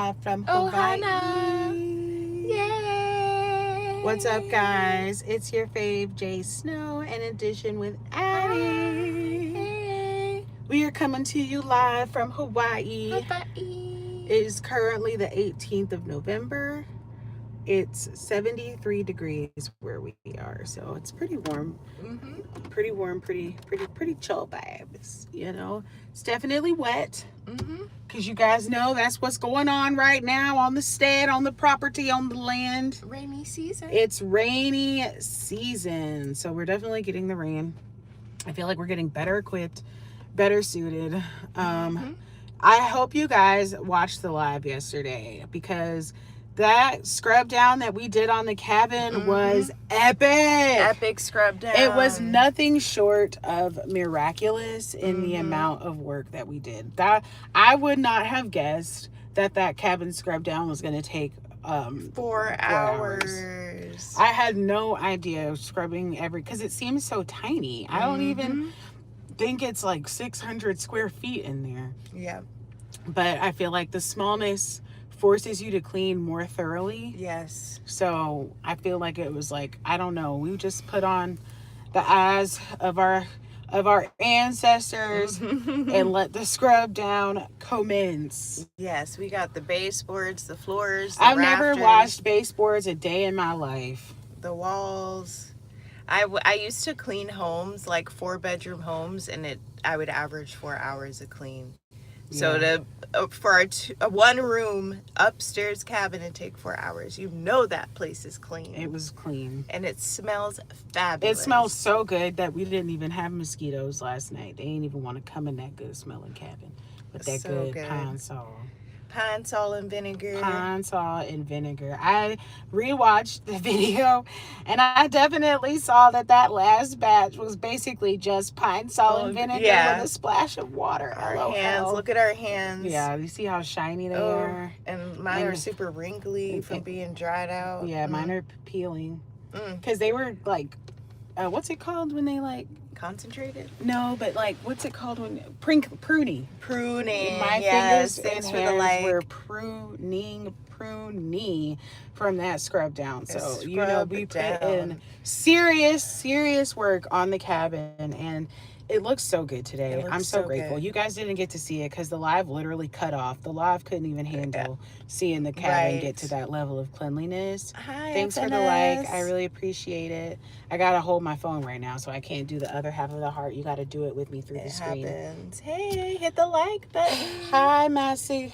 live from Hawaii. Yay! What's up, guys? It's your fave, JayySnow, in addition with Addy. Hey. We are coming to you live from Hawaii. Hawaii. It is currently the 18th of November. It's 73 degrees where we are, so it's pretty warm. Pretty warm, pretty chill vibes, you know. It's definitely wet, because you guys know that's what's going on right now on the stead, on the property, on the land. Rainy season. It's rainy season, so we're definitely getting the rain. I feel like we're getting better equipped, better suited. I hope you guys watched the live yesterday, because that scrub down that we did on the cabin was epic. Epic scrub down. It was nothing short of miraculous in the amount of work that we did. That I would not have guessed that cabin scrub down was going to take 4 hours. I had no idea scrubbing because it seems so tiny. I don't even think it's like 600 square feet in there. Yeah. But I feel like the smallness forces you to clean more thoroughly. Yes. So I feel like it was like, I don't know, we just put on the eyes of our ancestors and let the scrub down commence. Yes, we got the baseboards, the floors, the I've rafters, never washed baseboards a day in my life. the walls. I used to clean homes, like 4-bedroom homes, and I would average 4 hours of clean. So for a one-room upstairs cabin and take 4 hours, you know that place is clean. It was clean. And it smells fabulous. It smells so good that we didn't even have mosquitoes last night. They didn't even want to come in that good smelling cabin with that So good pine sol. Pine sol and vinegar. Pine sol and vinegar. I rewatched the video, and I definitely saw that last batch was basically just pine sol and vinegar with a splash of water. Our hands. Look at our hands. Yeah, you see how shiny they are? And mine are super wrinkly from being dried out. Yeah, mine are peeling. Because they were like, what's it called when they like... Concentrated? No, but like, what's it called when... Pruning. My fingers and hands were pruning from that scrub down. So, you know, we put in serious work on the cabin, and it looks so good today. I'm so grateful. Good. You guys didn't get to see it because the live literally cut off. The live couldn't even handle seeing the cabin get to that level of cleanliness. Hi, thanks for the like. I really appreciate it. I got to hold my phone right now, so I can't do the other half of the heart. You got to do it with me through the screen. Happens. Hey, hit the like button. Hi, Mass Save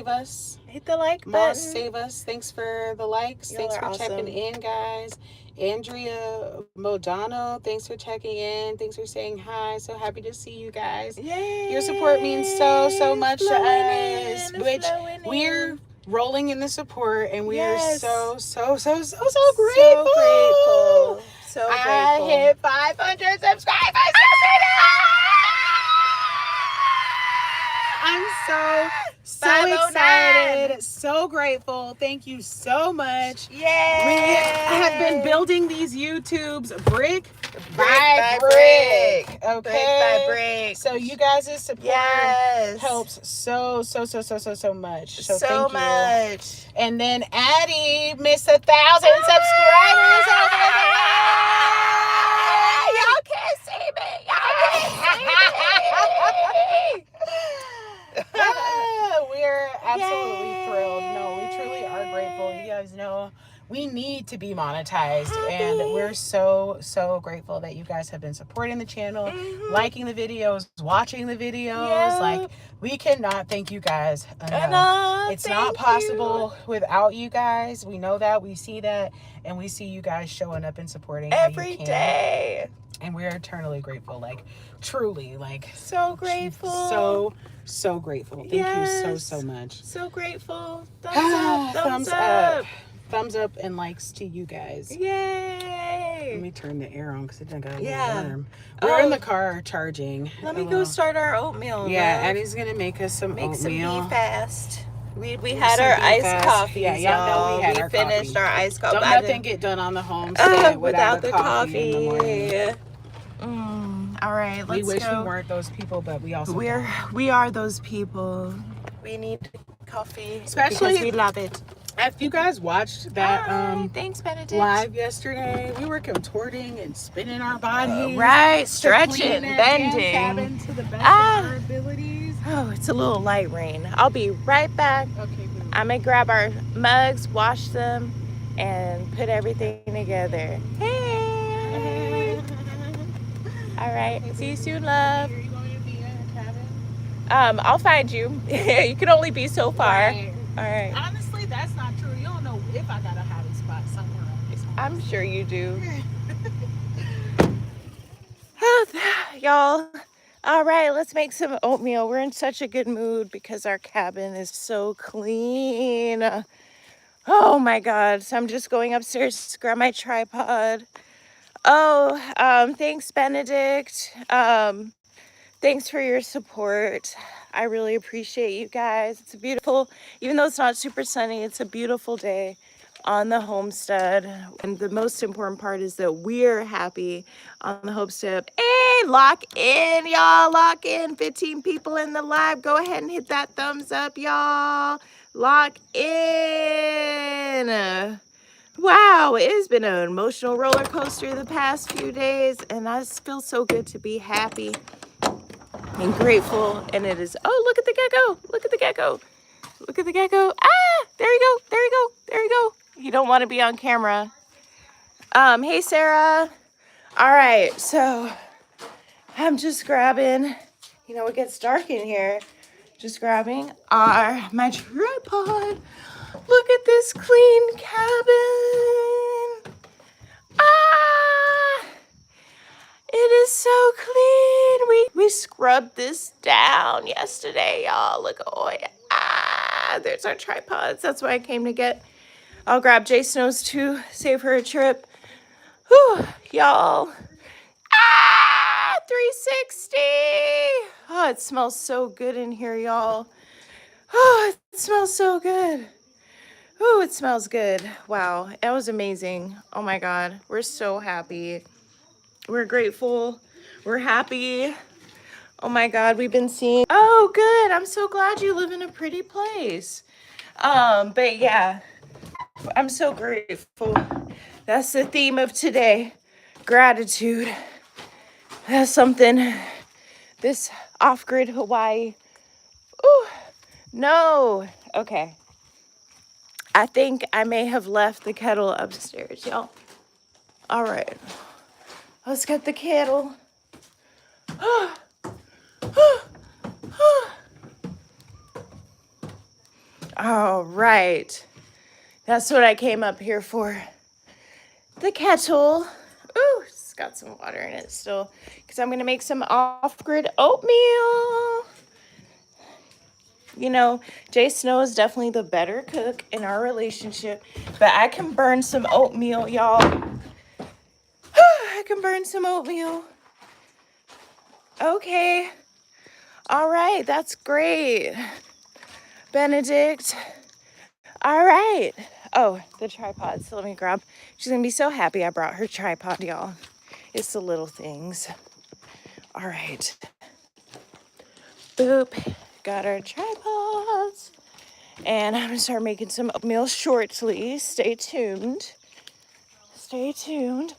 Us. Hit the like button. Mass Save Us. Thanks for the likes. Thanks for awesome. checking in, guys. Andrea Modano, thanks for checking in. Thanks for saying hi. So happy to see you guys. Yay. Your support means so much to us. Which we're rolling in the support, and we are so grateful. So grateful. I hit 500 subscribers yesterday. I'm so excited, so grateful. Thank you so much. Yay! We have been building these YouTubes brick by brick. Okay, brick by brick. So you guys' support helps so much. So thank you. And then Addy missed 1,000 subscribers over there. Y'all can't see me. We're absolutely thrilled. No, we truly are grateful. You guys know we need to be monetized, and we're so grateful that you guys have been supporting the channel, liking the videos, watching the videos. Like, we cannot thank you guys enough. It's not possible without you guys. We know that, we see that, and we see you guys showing up and supporting every day. And we're eternally grateful, like, truly, like, so grateful. So grateful. Thank you so much. So grateful. Thumbs up. Thumbs up and likes to you guys. Yay. Let me turn the air on because it done got a little warm. Oh. We're in the car charging. Let me go start our oatmeal. Yeah, Addy's gonna make us some oatmeal. Some bee fast. We had our iced coffee. Yeah, we finished our iced coffee. Don't nothing get done on the homestead without the coffee in the morning. All right, let's go. We wish we weren't those people, but we also we are those people. We need coffee, especially because we love it. If you guys watched that thanks, Benedict. live yesterday, we were contorting and spinning our bodies, right, stretching, bending, cabin to the best of our abilities. Oh, it's a little light rain. I'll be right back. Okay, I'm gonna grab our mugs, wash them, and put everything together. Hey. All right. See you soon, love. Are you going to be in a cabin? I'll find you. You can only be so far. Right. All right. Honestly, that's not true. You don't know if I got a hiding spot somewhere on this house. I'm sure you do. Y'all. All right, let's make some oatmeal. We're in such a good mood because our cabin is so clean. Oh my God. So I'm just going upstairs to grab my tripod. Oh, thanks, Benedict. Thanks for your support. I really appreciate you guys. It's a beautiful, even though it's not super sunny, it's a beautiful day on the homestead. And the most important part is that we're happy on the homestead. Hey, lock in, y'all. Lock in. 15 people in the live. Go ahead and hit that thumbs up, y'all. Lock in. Wow, it has been an emotional roller coaster the past few days, and I just feel so good to be happy and grateful. And it is, oh, look at the gecko. Look at the gecko. Look at the gecko. Ah, there you go. There you go. There you go. You don't want to be on camera. Hey, Sarah. All right, so I'm just grabbing, you know, it gets dark in here. Just grabbing my tripod. Look at this clean cabin. Ah, it is so clean. We scrubbed this down yesterday, y'all. Look, oh yeah. Ah, there's our tripods. That's what I came to get. I'll grab JayySnow's too. Save her a trip. Whew, y'all. Ah, 360. Oh, it smells so good in here, y'all. Oh, it smells so good. Oh, it smells good. Wow, that was amazing. Oh my God, we're so happy. We're grateful. We're happy. Oh my God, we've been seeing. Oh, good. I'm so glad you live in a pretty place. But yeah, I'm so grateful. That's the theme of today. Gratitude. That's something. This off-grid Hawaii. Ooh, no. Okay. I think I may have left the kettle upstairs, y'all. All right. Let's get the kettle. All right. That's what I came up here for. The kettle. Ooh, it's got some water in it still. Because I'm going to make some off-grid oatmeal. You know, JayySnow is definitely the better cook in our relationship. But I can burn some oatmeal, y'all. I can burn some oatmeal. Okay. All right, that's great. Benedict. All right. Oh, the tripod. So let me grab. She's going to be so happy I brought her tripod, y'all. It's the little things. All right. Boop. Got our tripods. And I'm going to start making some oatmeal shortly. Stay tuned. Stay tuned.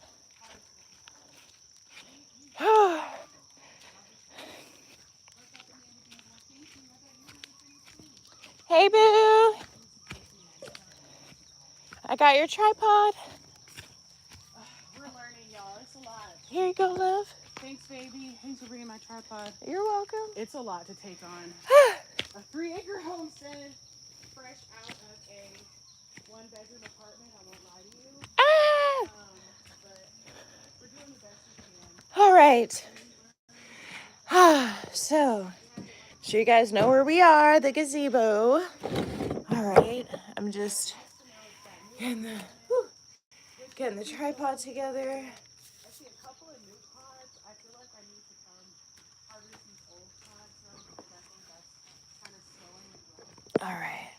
Hey, boo. I got your tripod. We're learning, y'all. It's a lot. Here you go, love. Thanks, baby. Thanks for bringing my tripod. You're welcome. It's a lot to take on. A 3-acre homestead, fresh out of a 1-bedroom apartment. I won't lie to you. But we're doing the best we can. All right. So, you guys know where we are, the gazebo. All right. I'm just getting the tripod together. I see a couple of new pods. I feel like I need to come harvest these old pods because I think that's kind of slowing the growth. All right.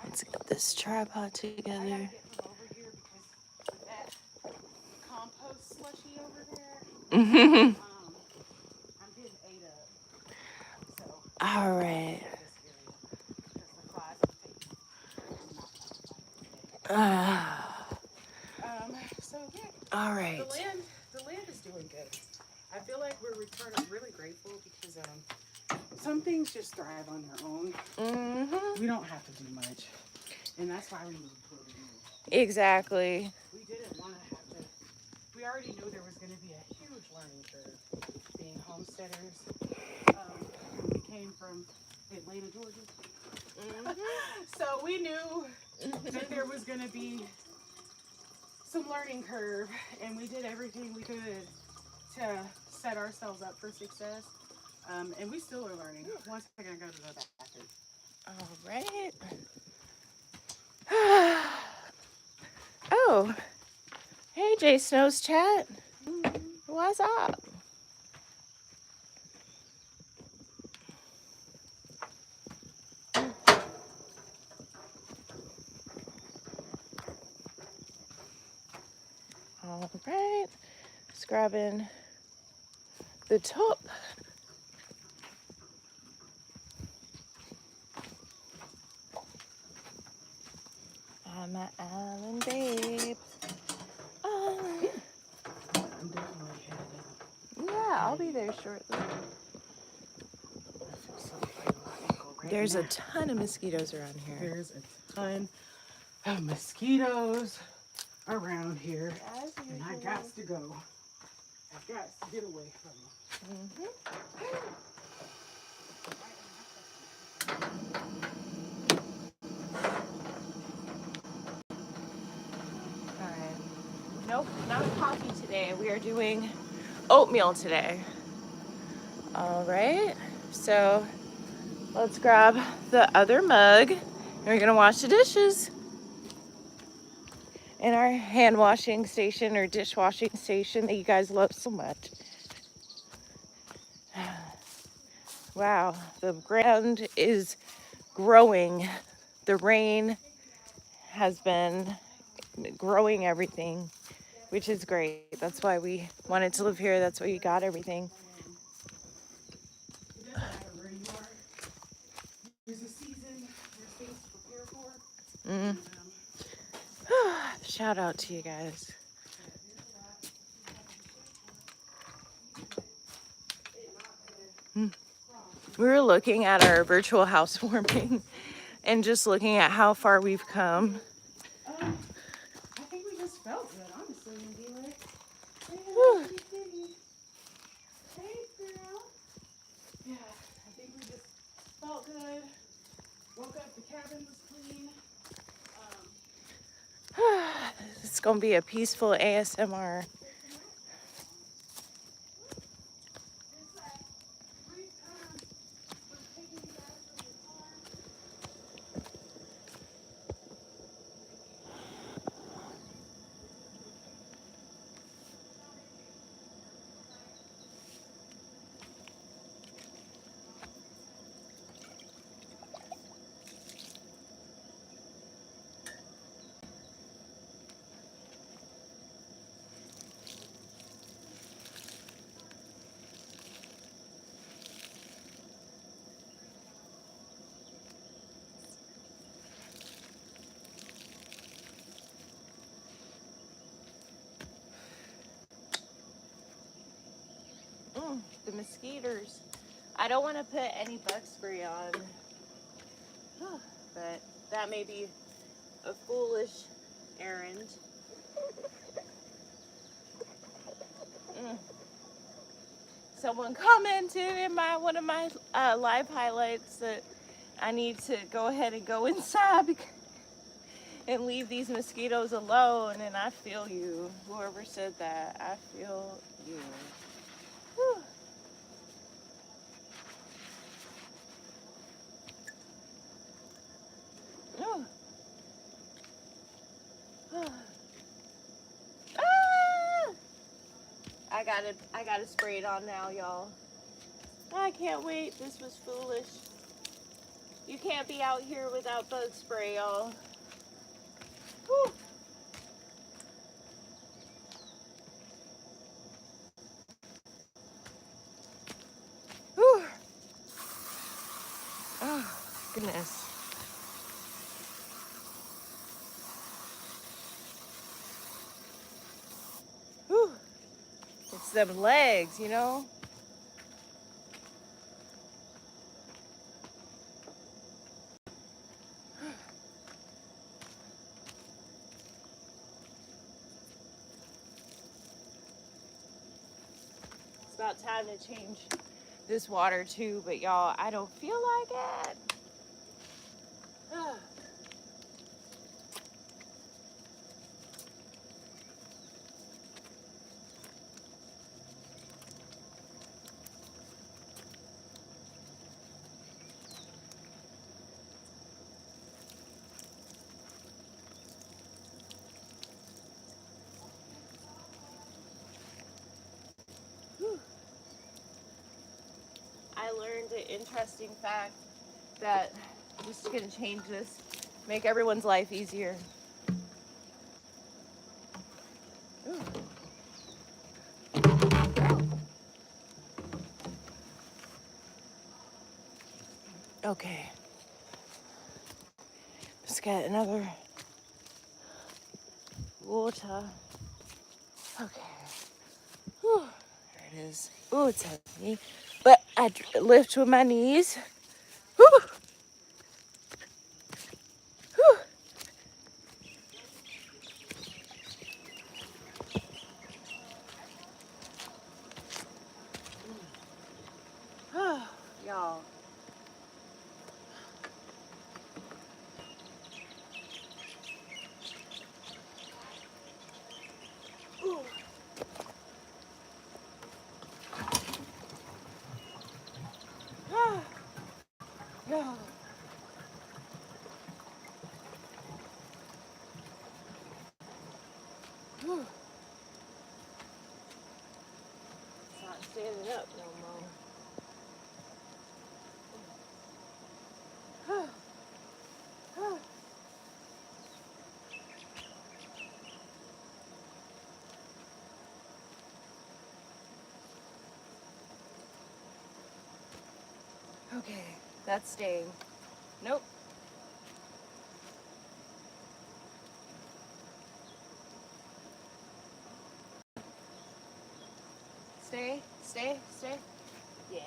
Let's get this tripod together. I gotta get from over here because with that compost slushy over there, I'm getting ate up. So All right. So yeah. All right. The land is doing good. I feel like we're really grateful because some things just thrive on their own. Mm-hmm. We don't have to do much, and that's why we moved where we moved. Exactly. We didn't want to have to. We already knew there was going to be a huge learning curve being homesteaders. When we came from Atlanta, Georgia. So we knew that there was going to be some learning curve, and we did everything we could to set ourselves up for success. And we still are learning. One second, I go to the bathroom. All right. Oh, hey, JayySnow's chat. What's up? All right. Just grabbing the top. On my island, babe. Oh. I'm definitely headed up. Yeah, I'll be there shortly. I feel so fine on my ankle right There's now. a ton of mosquitoes around here. There's a ton of mosquitoes around here, and I got to go. I got to get away from them. All right. Nope, not coffee today. We are doing oatmeal today. All right. So let's grab the other mug, and we're gonna wash the dishes in our hand washing station or dishwashing station that you guys love so much. Wow, the ground is growing. The rain has been growing everything, which is great. That's why we wanted to live here. That's why we got everything. It doesn't matter where you are. There's a season, there's things to prepare for. Shout out to you guys. We were looking at our virtual housewarming and just looking at how far we've come. I think we just felt good, honestly, and be like, hey, girl. Yeah, I think we just felt good. Woke up, the cabin was clean. It's gonna be a peaceful ASMR. The mosquitoes. I don't want to put any bug spray on, but that may be a foolish errand. Someone commented in one of my live highlights that I need to go ahead and go inside and leave these mosquitoes alone, and I feel you. Whoever said that, I feel you. Whew. Oh. Ah! I gotta spray it on now, y'all. I can't wait. This was foolish. You can't be out here without bug spray, y'all. Whew. Whew. Oh, goodness. them legs, you know? It's about time to change this water too, but y'all, I don't feel like it. I learned an interesting fact that I'm just gonna change this, make everyone's life easier. Ooh. Okay. Just got another water. Okay. Whew. There it is. Oh, it's heavy. But I lift with my knees. Whew. Whew. Y'all. Ooh. No. Whew. It's not standing up no more. Okay, that's staying. Nope. Stay, stay, stay. Yeah.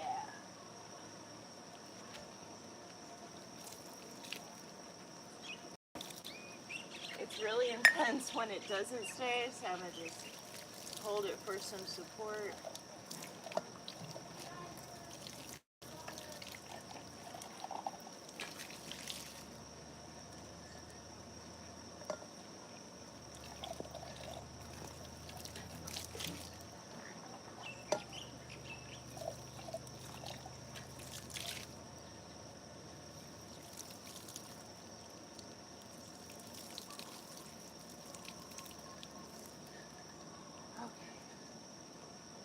It's really intense when it doesn't stay, so I'm gonna just hold it for some support.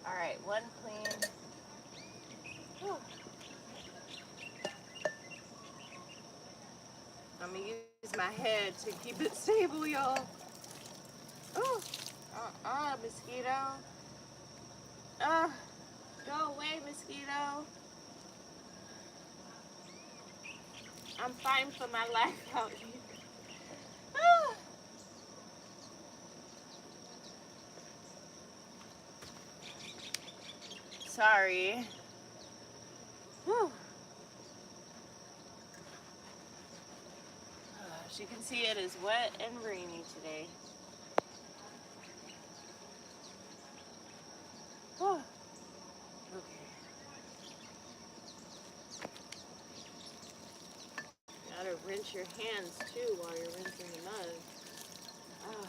All right, one clean. Whew. I'm gonna use my head to keep it stable, y'all. Oh, mosquito. Go away, mosquito. I'm fighting for my life out here. Sorry. Whew. As you can see, it is wet and rainy today. Oh, okay. Gotta rinse your hands too while you're rinsing the mud. Oh.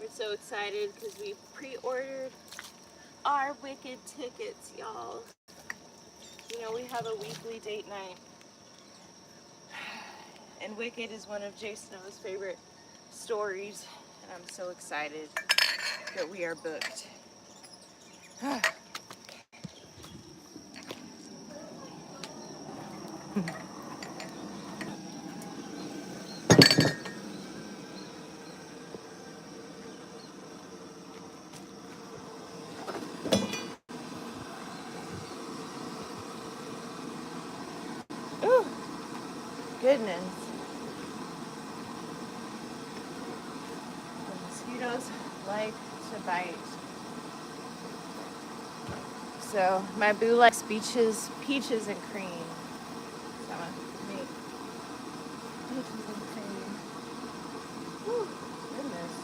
We're so excited because we pre-ordered our Wicked tickets, y'all. You know, we have a weekly date night. And Wicked is one of JayySnow's favorite stories. And I'm so excited that we are booked. goodness. The mosquitoes like to bite. So my boo likes peaches and cream. So I'm gonna make peaches and cream. Whew, goodness.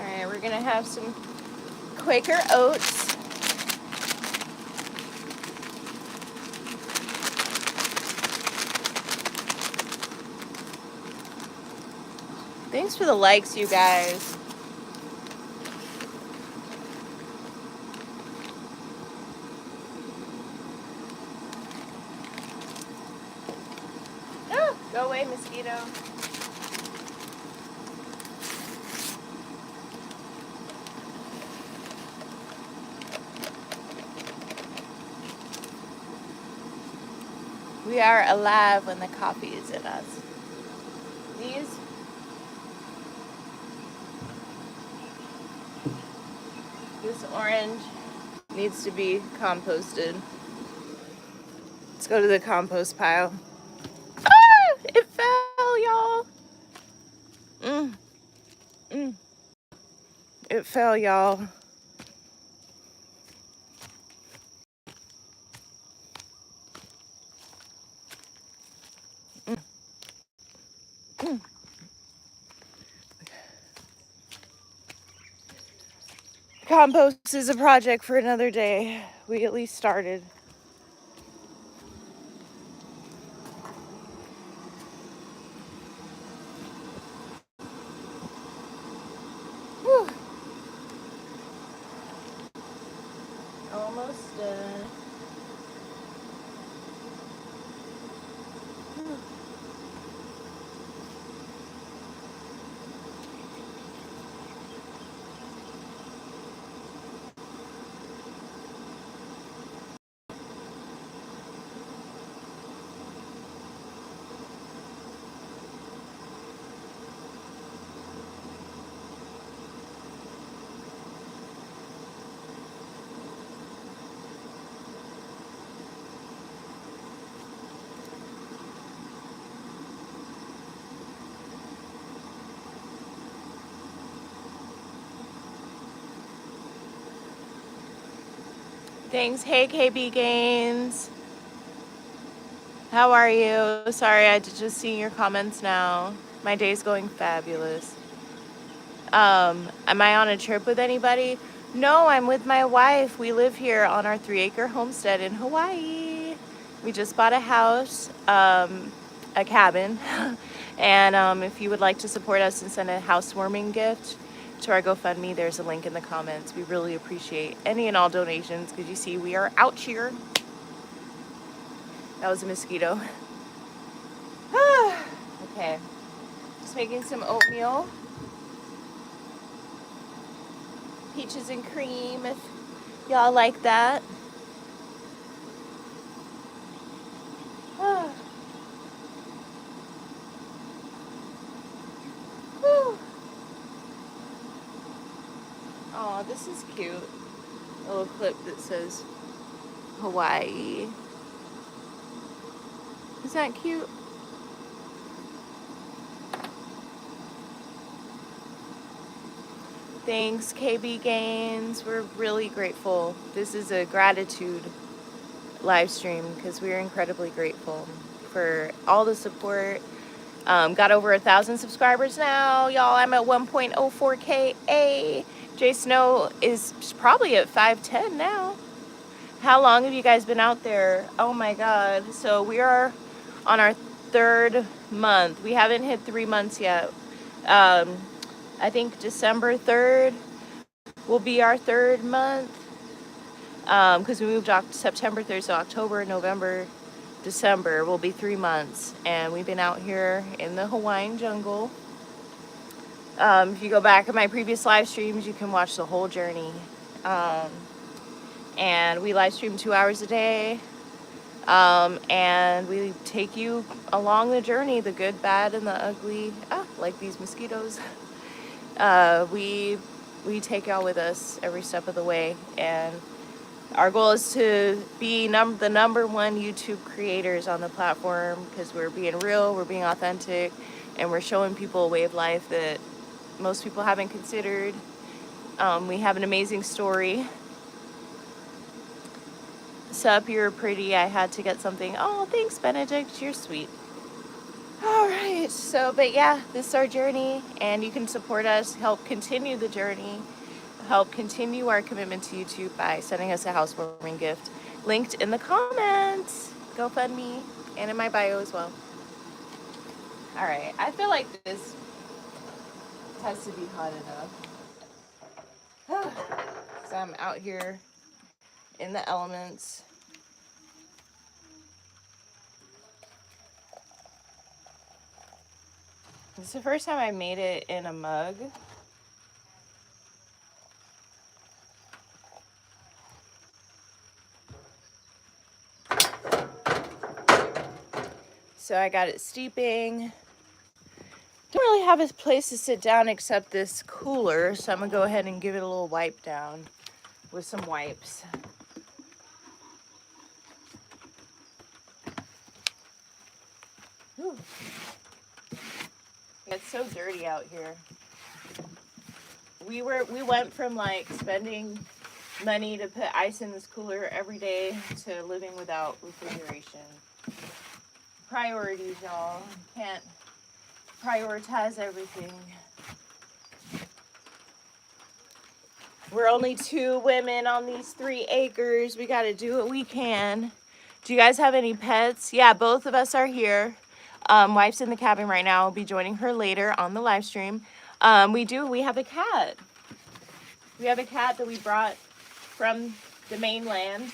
Alright, we're gonna have some Quaker oats. Thanks for the likes, you guys. Oh, go away, mosquito. We are alive when the coffee is in us. This orange needs to be composted. Let's go to the compost pile. Ah! It fell, y'all. It fell, y'all. Compost is a project for another day. We at least started. Whew. Almost done. Thanks. Hey, KB Gaines. How are you? Sorry, I just seeing your comments now. My day's going fabulous. Am I on a trip with anybody? No, I'm with my wife. We live here on our 3-acre homestead in Hawaii. We just bought a house, a cabin. And if you would like to support us and send a housewarming gift to our GoFundMe, there's a link in the comments. We really appreciate any and all donations because you see we are out here. That was a mosquito. Okay, just making some oatmeal. Peaches and cream if y'all like that. Oh, this is cute. A little clip that says Hawaii. Is that cute? Thanks, KB Gaines. We're really grateful. This is a gratitude live stream because we're incredibly grateful for all the support. Got over 1,000 subscribers now, y'all. I'm at 1.04K. JayySnow is probably at 510 now. How long have you guys been out there? Oh my God. So we are on our 3rd month. We haven't hit 3 months yet. I think December 3rd will be our 3rd month. Because we moved September 3rd, so October, November, December will be 3 months. And we've been out here in the Hawaiian jungle. If you go back in my previous live streams, you can watch the whole journey. And we live stream 2 hours a day. And we take you along the journey, the good, bad, and the ugly. Like these mosquitoes. We take y'all with us every step of the way. And our goal is to be the #1 YouTube creators on the platform because we're being real, we're being authentic, and we're showing people a way of life that most people haven't considered. We have an amazing story. Sup, you're pretty. I had to get something. Oh, thanks, Benedict. You're sweet. All right. So, but yeah, this is our journey, and you can support us, help continue the journey, help continue our commitment to YouTube by sending us a housewarming gift. Linked in the comments. GoFundMe, and in my bio as well. All right. I feel like this has to be hot enough. So I'm out here in the elements. This is the first time I made it in a mug. So I got it steeping. Don't really have a place to sit down except this cooler, so I'm gonna go ahead and give it a little wipe down with some wipes. Whew. It's so dirty out here. We went from like spending money to put ice in this cooler every day to living without refrigeration. Priorities, y'all. Can't prioritize everything. We're only 2 women on these 3 acres. We got to do what we can. Do you guys have any pets? Yeah, both of us are here. Wife's in the cabin right now. I'll be joining her later on the live stream. We have a cat. We have a cat that we brought from the mainland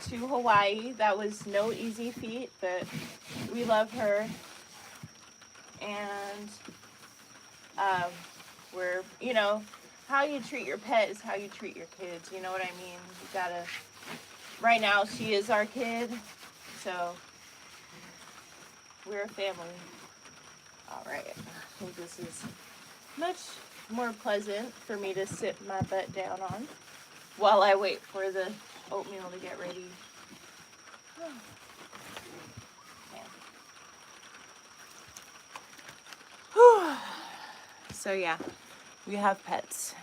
to Hawaii. That was no easy feat, but we love her. And we're, you know, how you treat your pet is how you treat your kids. You know what I mean? You gotta, right now she is our kid, so we're a family. All right, I think this is much more pleasant for me to sit my butt down on while I wait for the oatmeal to get ready. So yeah, we have pets.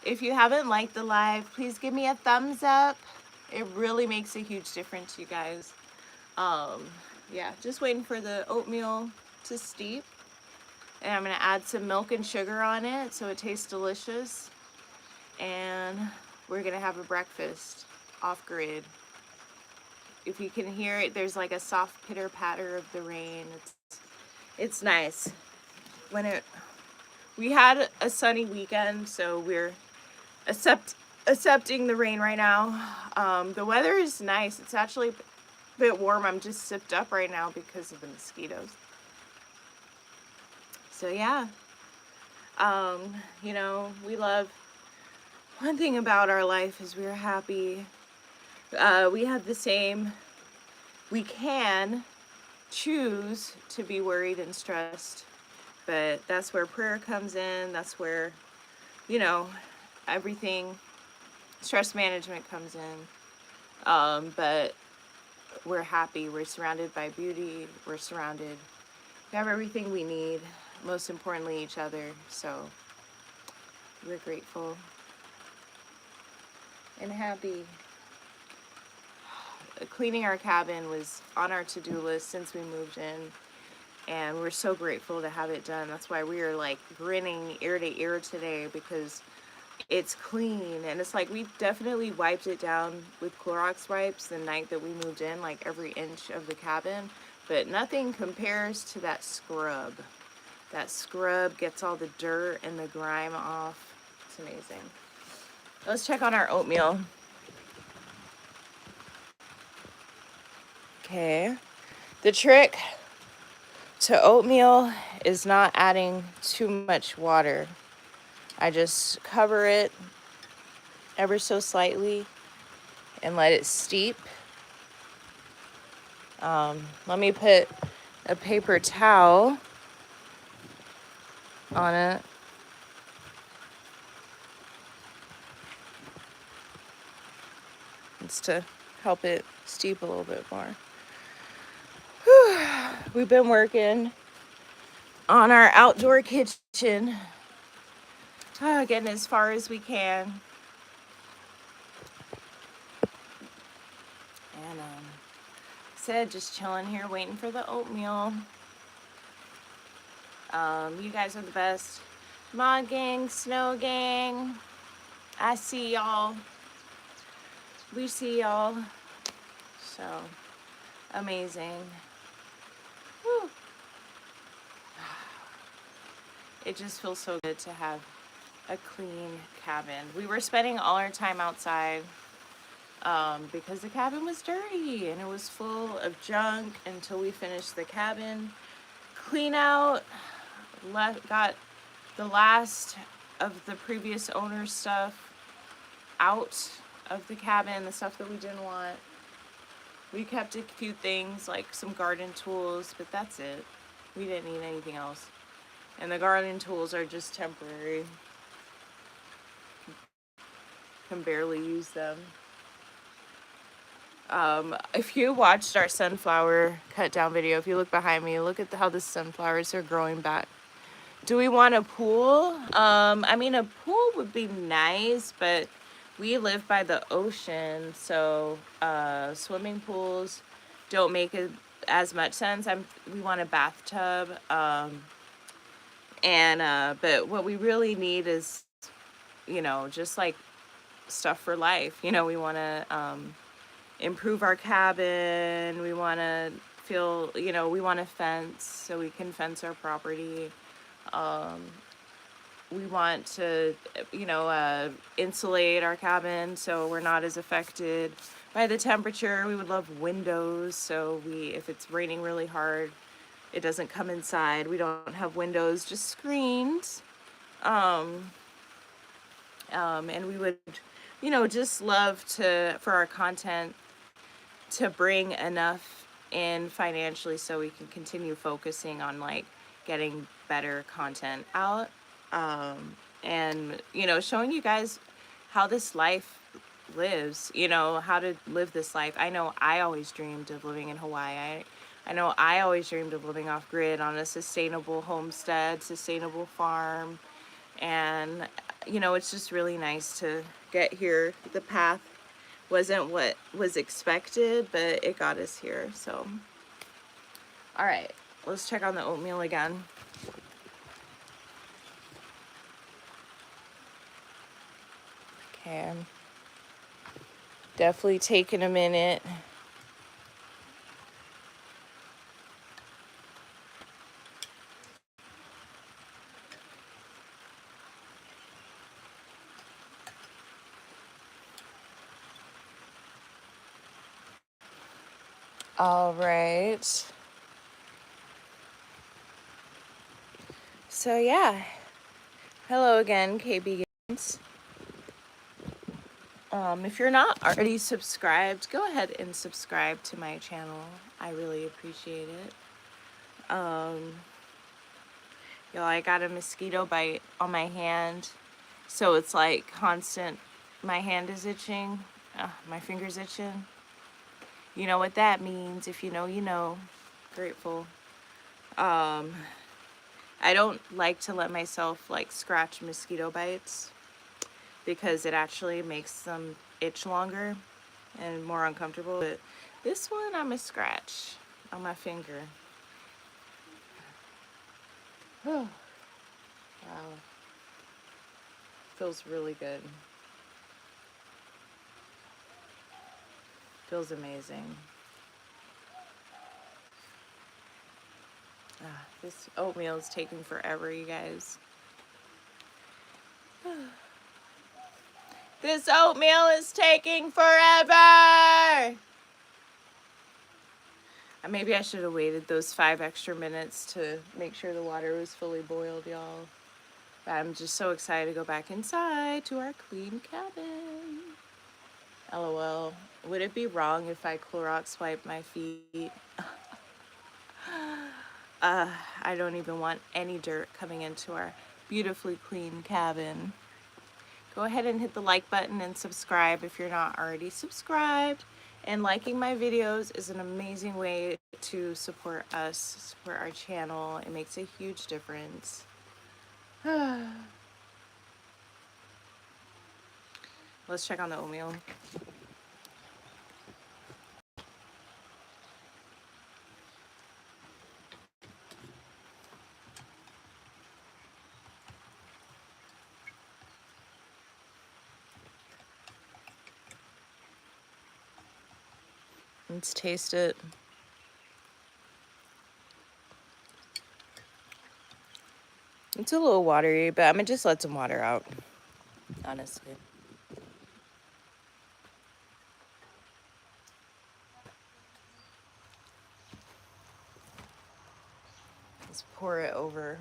If you haven't liked the live, please give me a thumbs up. It really makes a huge difference, you guys. Yeah, just waiting for the oatmeal to steep. And I'm gonna add some milk and sugar on it so it tastes delicious. And we're gonna have a breakfast off grid. If you can hear it, there's like a soft pitter patter of the rain. It's nice. We had a sunny weekend, so we're accepting the rain right now. The weather is nice. It's actually a bit warm. I'm just sipped up right now because of the mosquitoes. So yeah, you know, we love, one thing about our life is we're happy. We have the same, we can choose to be worried and stressed, but that's where prayer comes in. That's where, you know, everything, stress management comes in. But we're happy. We're surrounded by beauty. We have everything we need. Most importantly, each other. So we're grateful and happy. Cleaning our cabin was on our to-do list since we moved in, and we're so grateful to have it done. That's why we are like grinning ear to ear today, because it's clean. And it's like we definitely wiped it down with Clorox wipes the night that we moved in, like every inch of the cabin, but nothing compares to that scrub. That scrub gets all the dirt and the grime off. It's amazing. Let's check on our oatmeal. Okay. The trick to oatmeal is not adding too much water. I just cover it ever so slightly and let it steep. Let me put a paper towel on it. It's to help it steep a little bit more. Whew. We've been working on our outdoor kitchen, getting as far as we can. And said just chilling here waiting for the oatmeal. You guys are the best. Mod gang, snow gang, I see y'all. We see y'all. So amazing. Whew. It just feels so good to have a clean cabin. We were spending all our time outside because the cabin was dirty and it was full of junk until we finished the cabin clean out. Got the last of the previous owner's stuff out of the cabin, the stuff that we didn't want. We kept a few things like some garden tools, but that's it. We didn't need anything else. And the garden tools are just temporary. Can barely use them. If you watched our sunflower cut down video, if you look behind me, look at how the sunflowers are growing back. Do we want a pool? I mean, a pool would be nice, but we live by the ocean, so swimming pools don't make as much sense. We want a bathtub, but what we really need is, you know, just like stuff for life. You know, we want to improve our cabin. We want to feel, you know, we want to fence so we can fence our property. We want to, you know, insulate our cabin so we're not as affected by the temperature. We would love windows, so if it's raining really hard, it doesn't come inside. We don't have windows, just screens. And we would, you know, just love for our content to bring enough in financially so we can continue focusing on like getting better content out. And, you know, showing you guys how this life lives, you know, how to live this life. I know I always dreamed of living in Hawaii. I know I always dreamed of living off grid on a sustainable homestead, sustainable farm. And, you know, it's just really nice to get here. The path wasn't what was expected, but it got us here. So, all right, let's check on the oatmeal again. Okay, I'm definitely taking a minute. All right. So yeah, hello again, KB Games. If you're not already subscribed, go ahead and subscribe to my channel. I really appreciate it. Y'all, I got a mosquito bite on my hand, so it's like constant. My hand is itching, my finger's itching. You know what that means. If you know, you know. Grateful. I don't like to let myself like scratch mosquito bites because it actually makes them itch longer and more uncomfortable. But this one, I'm a scratch on my finger. Wow. Feels really good. Feels amazing. This oatmeal is taking forever, you guys. This oatmeal is taking forever! Maybe I should have waited those 5 extra minutes to make sure the water was fully boiled, y'all. But I'm just so excited to go back inside to our clean cabin. LOL. Would it be wrong if I Clorox wipe my feet? I don't even want any dirt coming into our beautifully clean cabin. Go ahead and hit the like button and subscribe if you're not already subscribed. And liking my videos is an amazing way to support us, support our channel. It makes a huge difference. Let's check on the oatmeal. Let's taste it. It's a little watery, but I'm gonna just let some water out, honestly. Let's pour it over.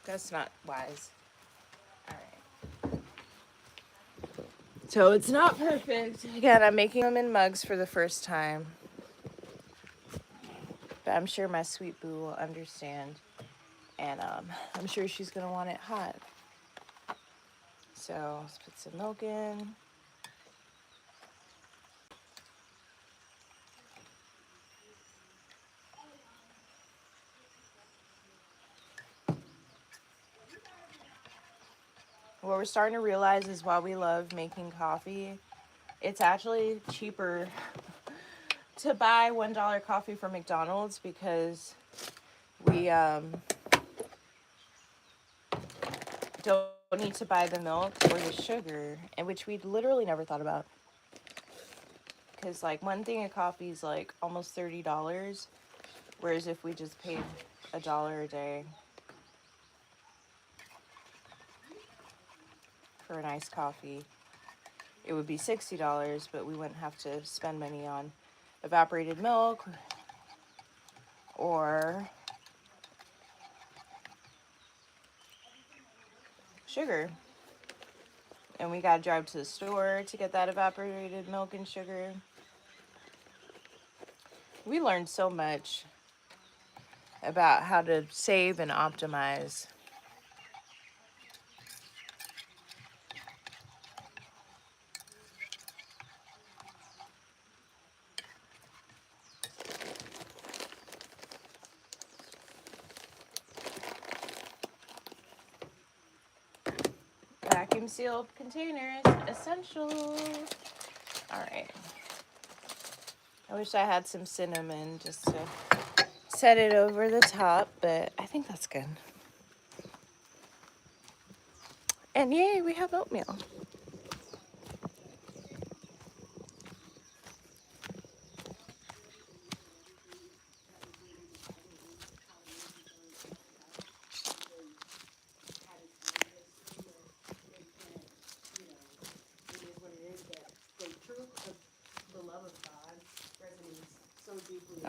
That's not wise. All right. So it's not perfect. Again, I'm making them in mugs for the first time. But I'm sure my sweet boo will understand. And I'm sure she's gonna want it hot. So let's put some milk in. What we're starting to realize is while we love making coffee, it's actually cheaper to buy $1 coffee from McDonald's because we don't need to buy the milk or the sugar, and which we literally never thought about. Because like one thing of coffee is like almost $30, whereas if we just paid $1 a day for an iced coffee, it would be $60, but we wouldn't have to spend money on evaporated milk or sugar. And we gotta drive to the store to get that evaporated milk and sugar. We learned so much about how to save and optimize. Vacuum sealed containers, essential. All right. I wish I had some cinnamon just to set it over the top, but I think that's good. And yay, we have oatmeal.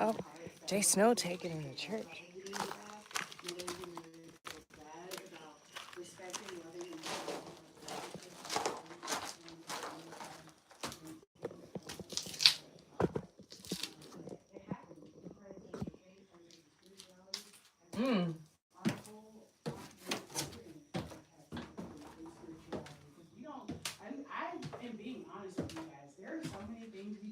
Oh, JayySnow taking it to church. I am being honest with you guys. There are so many things we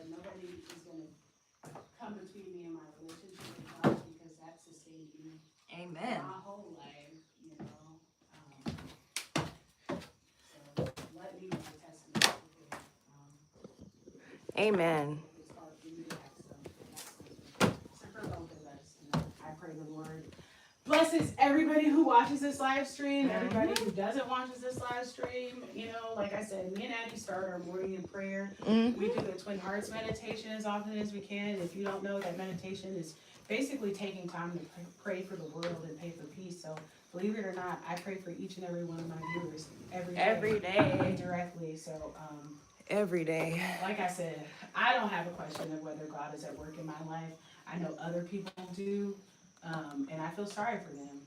said, nobody is going to come between me and my relationship with God because that sustained me Amen. my whole life, you know. So let me be a testament to it. Amen. It's hard for you to have so for both of us. And I pray the Lord blesses everybody who watches this live stream, everybody who doesn't watch this live stream. You know, like I said, me and Addy start our morning in prayer. We do the Twin Hearts meditation as often as we can. If you don't know, that meditation is basically taking time to pray for the world and pray for peace. So believe it or not, I pray for each and every one of my viewers every day. Indirectly. So every day. like I said, I don't have a question of whether God is at work in my life. I know other people do. And I feel sorry for them.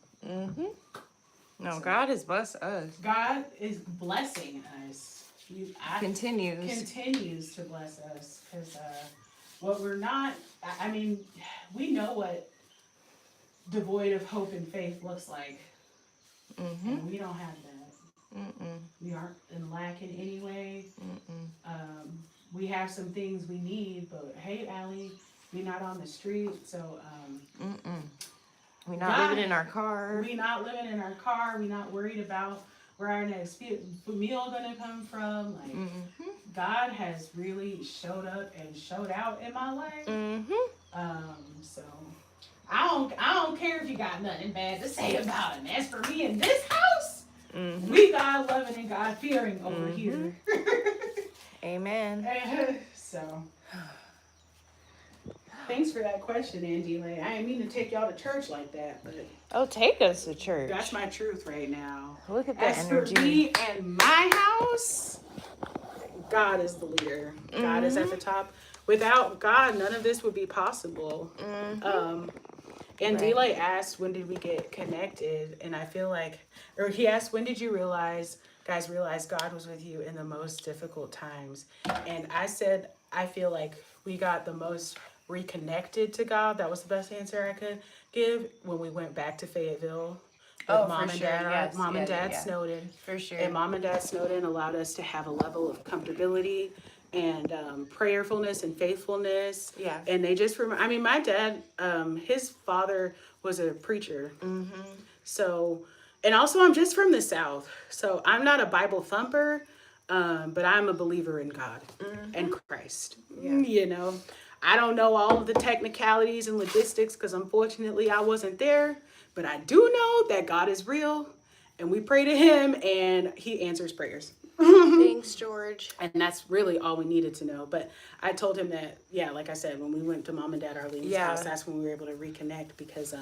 No, so, God has blessed us. God is blessing us. Continues to bless us. Because what we're not, I mean, we know what devoid of hope and faith looks like. And we don't have that. We aren't in lack in any way. We have some things we need, but hey, Allie, we're not on the street, so we're not living in our car. We're not living in our car. We're not worried about where our next meal gonna come from. Like God has really showed up and showed out in my life. So I don't care if you got nothing bad to say about him. As for me in this house, we God loving and God fearing over here. Amen. So. Thanks for that question, Andy. Like, I didn't mean to take y'all to church like that, but take us to church. That's my truth right now. Look at that energy. For me and my house, God is the leader. God is at the top. Without God, none of this would be possible. And Delay asked, when did we get connected? And I feel like, or he asked, when did you realize God was with you in the most difficult times? And I said, I feel like we got the most reconnected to God. That was the best answer I could give when we went back to Fayetteville with Mom and Dad. Mom and Dad Snowden. For sure. And Mom and Dad Snowden allowed us to have a level of comfortability and prayerfulness and faithfulness. Yeah. And they just my dad, his father was a preacher. So, and also I'm just from the South. So I'm not a Bible thumper, but I'm a believer in God and Christ. Yeah. You know, I don't know all of the technicalities and logistics because unfortunately I wasn't there, but I do know that God is real and we pray to him and he answers prayers. Thanks, George. And that's really all we needed to know. But I told him that, like I said, when we went to Mom and Dad Arlene's house, that's when we were able to reconnect because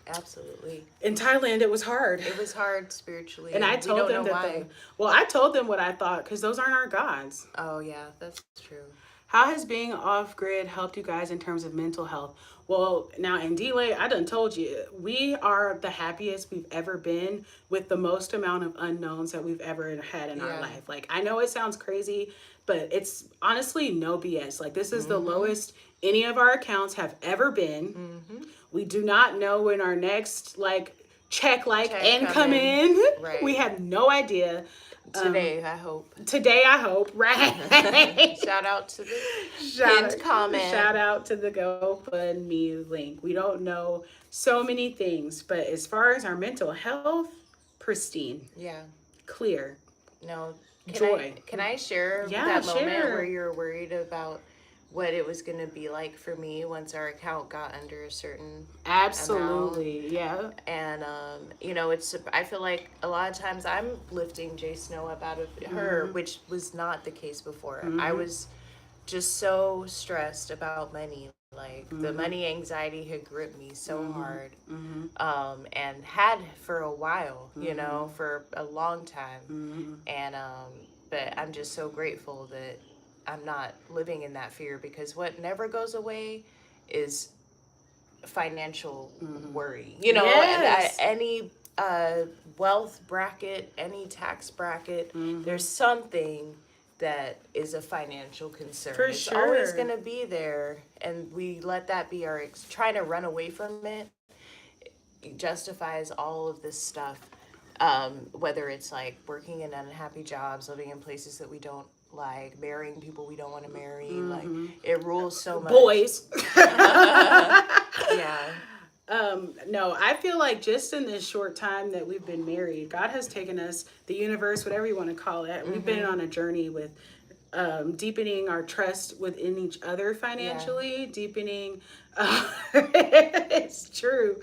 absolutely. In Thailand, it was hard. It was hard spiritually. And I told them I told them what I thought because those aren't our gods. Oh, yeah, that's true. How has being off-grid helped you guys in terms of mental health? Well, now in delay, I done told you, we are the happiest we've ever been with the most amount of unknowns that we've ever had in our life. Like, I know it sounds crazy, but it's honestly no BS. Like, this is the lowest any of our accounts have ever been. We do not know when our next, check income in. Right. We have no idea. Today, I hope. Right. Shout out to the pinned comment. Shout out to the GoFundMe link. We don't know so many things, but as far as our mental health, pristine. Yeah. Clear. No. Joy. Can I share that moment where you were worried about what it was going to be like for me once our account got under a certain Absolutely, amount. And I feel like a lot of times I'm lifting JayySnow up out of her, which was not the case before. I was just so stressed about money. Like the money anxiety had gripped me so hard, and had for a while, for a long time. And but I'm just so grateful that I'm not living in that fear, because what never goes away is financial worry. Any wealth bracket, any tax bracket, there's something that is a financial concern. For it's always going to be there, and we let that be our trying to run away from it. It justifies all of this stuff, whether it's like working in unhappy jobs, living in places that we don't like marrying people we don't want to marry. Like it rules so much. Boys. Yeah. No, I feel like just in this short time that we've been married, God has taken us, the universe, whatever you want to call it. We've been on a journey with deepening our trust within each other financially, deepening, it's true,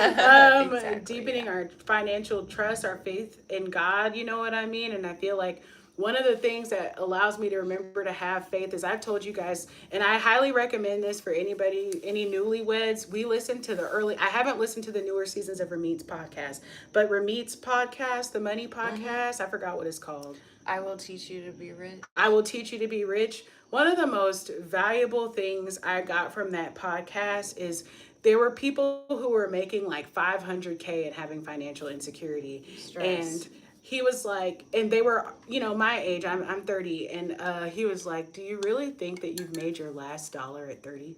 Exactly, deepening our financial trust, our faith in God, you know what I mean? And I feel like one of the things that allows me to remember to have faith is I've told you guys, and I highly recommend this for anybody, any newlyweds. We listen to I haven't listened to the newer seasons of Ramit's podcast, but Ramit's podcast, the money podcast, I forgot what it's called. I Will Teach You to Be Rich. I Will Teach You to Be Rich. One of the most valuable things I got from that podcast is there were people who were making like $500K and having financial insecurity. Stress. And he was like, and they were, you know, my age, I'm 30. And he was like, do you really think that you've made your last dollar at 30?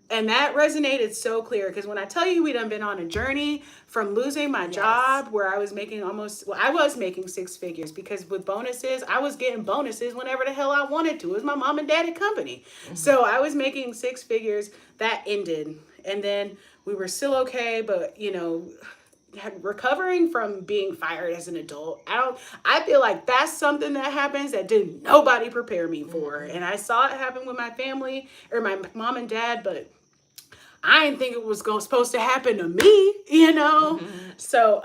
And that resonated so clear because when I tell you we done been on a journey from losing my job where I was making I was making six figures because with bonuses, I was getting bonuses whenever the hell I wanted to. It was my mom and daddy company. So I was making six figures. That ended. And then we were still okay, but you know, recovering from being fired as an adult, I feel like that's something that happens that did nobody prepare me for. And I saw it happen with my family or my mom and dad, but I didn't think it was supposed to happen to me, you know? So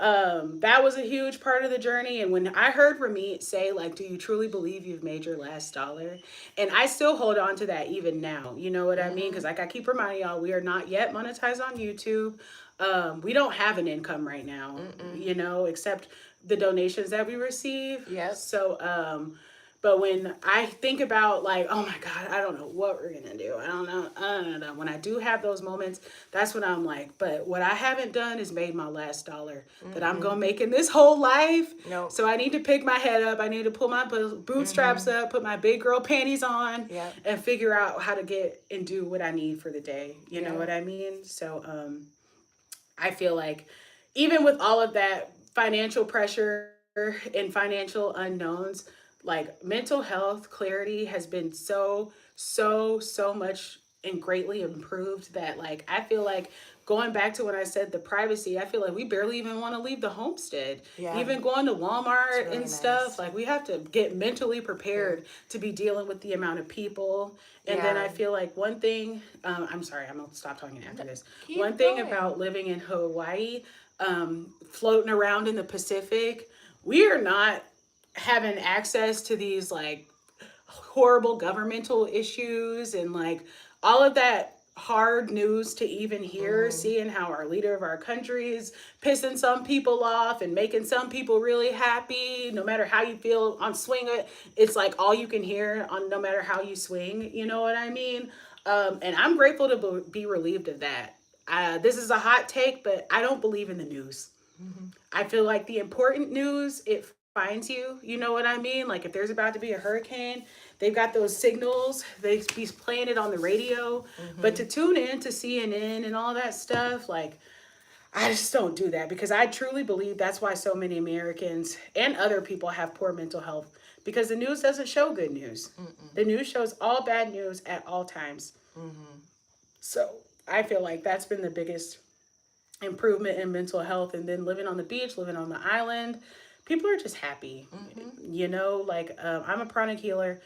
that was a huge part of the journey. And when I heard Ramit say, like, do you truly believe you've made your last dollar? And I still hold on to that even now. You know what I mean? Because like I keep reminding y'all, we are not yet monetized on YouTube. We don't have an income right now, you know, except the donations that we receive. Yes. So, but when I think about like, oh my God, I don't know what we're going to do. I don't know. When I do have those moments, that's when I'm like, but what I haven't done is made my last dollar that I'm going to make in this whole life. Nope. So I need to pick my head up. I need to pull my bootstraps up, put my big girl panties on and figure out how to get and do what I need for the day. You know what I mean? So, I feel like even with all of that financial pressure and financial unknowns, like mental health clarity has been so much and greatly improved that like I feel like going back to when I said the privacy, I feel like we barely even want to leave the homestead. Even going to Walmart really and stuff, like we have to get mentally prepared to be dealing with the amount of people. And then I feel like one thing, I'm sorry, I'm gonna stop talking after this. One thing about living in Hawaii, floating around in the Pacific, we are not having access to these like horrible governmental issues and like all of that hard news to even hear, seeing how our leader of our country is pissing some people off and making some people really happy. No matter how you feel on swing it, it's like all you can hear on no matter how you swing, you know what I mean? And I'm grateful to be relieved of that. This is a hot take, but I don't believe in the news. I feel like the important news, it finds you, you know what I mean? Like if there's about to be a hurricane, they've got those signals, they be playing it on the radio, but to tune in to CNN and all that stuff, like I just don't do that because I truly believe that's why so many Americans and other people have poor mental health because the news doesn't show good news. The news shows all bad news at all times. So I feel like that's been the biggest improvement in mental health. And then living on the beach, living on the island, people are just happy. You know, like I'm a pranic healer.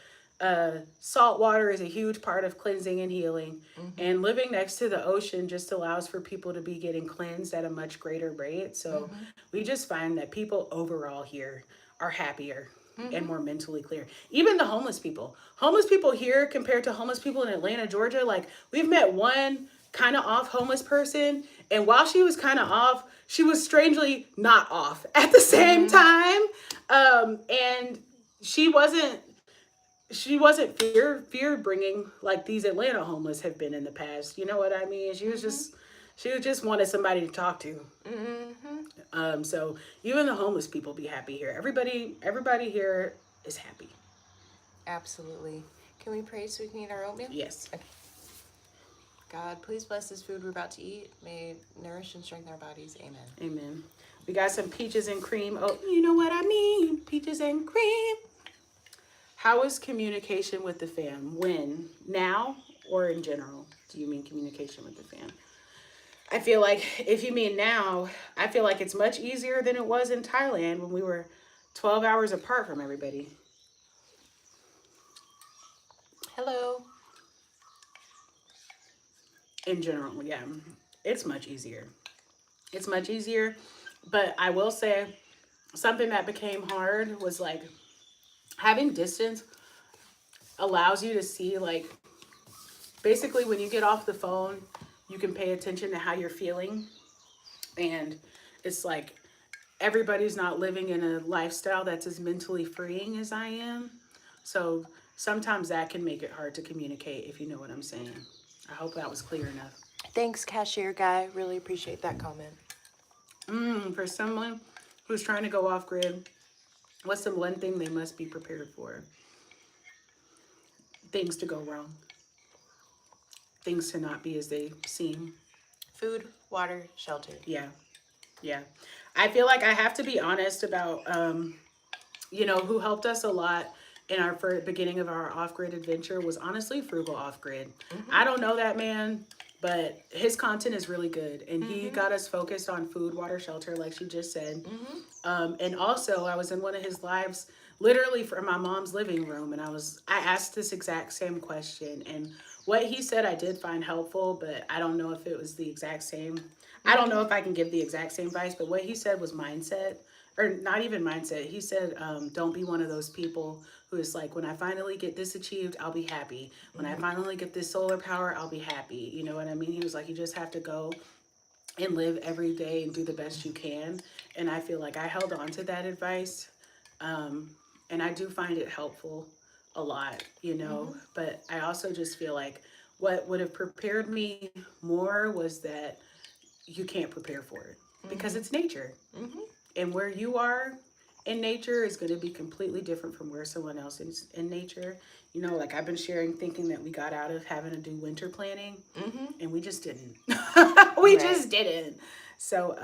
Salt water is a huge part of cleansing and healing. And living next to the ocean just allows for people to be getting cleansed at a much greater rate. So we just find that people overall here are happier and more mentally clear. Even the homeless people. Homeless people here compared to homeless people in Atlanta, Georgia, like we've met one kind of off homeless person, and while she was kind of off, she was strangely not off at the same time. And she wasn't fear bringing like these Atlanta homeless have been in the past. You know what I mean? She was just wanted somebody to talk to. So even the homeless people be happy here. Everybody here is happy. Absolutely. Can we pray so we can eat our oatmeal? Yes. Okay. God, please bless this food we're about to eat. May it nourish and strengthen our bodies. Amen. Amen. We got some peaches and cream. Oh, you know what I mean? Peaches and cream. How is communication with the fam? When? Now or in general? Do you mean communication with the fam? I feel like if you mean now, I feel like it's much easier than it was in Thailand when we were 12 hours apart from everybody. Hello. In general, yeah. It's much easier. It's much easier. But I will say something that became hard was like having distance allows you to see like basically when you get off the phone, you can pay attention to how you're feeling. And it's like everybody's not living in a lifestyle that's as mentally freeing as I am. So sometimes that can make it hard to communicate, if you know what I'm saying. I hope that was clear enough. Thanks, cashier guy. Really appreciate that comment. For someone who's trying to go off grid, what's the one thing they must be prepared for? Things to go wrong. Things to not be as they seem. Food, water, shelter. Yeah. Yeah. I feel like I have to be honest about, who helped us a lot in our beginning of our off-grid adventure was honestly Frugal Off-Grid. I don't know that man, but his content is really good. And he got us focused on food, water, shelter, like she just said. And also I was in one of his lives literally from my mom's living room, and I asked this exact same question, and what he said I did find helpful, but I don't know if it was the exact same. I don't know if I can give the exact same advice, but what he said was mindset, or not even mindset. He said, don't be one of those people who is like, when I finally get this achieved, I'll be happy. When I finally get this solar power, I'll be happy. You know what I mean? He was like, you just have to go and live every day and do the best you can. And I feel like I held on to that advice. And I do find it helpful a lot, but I also just feel like what would have prepared me more was that you can't prepare for it because it's nature. And where you are in nature is going to be completely different from where someone else is in nature. Like I've been sharing thinking that we got out of having to do winter planning and we just didn't. We just didn't. So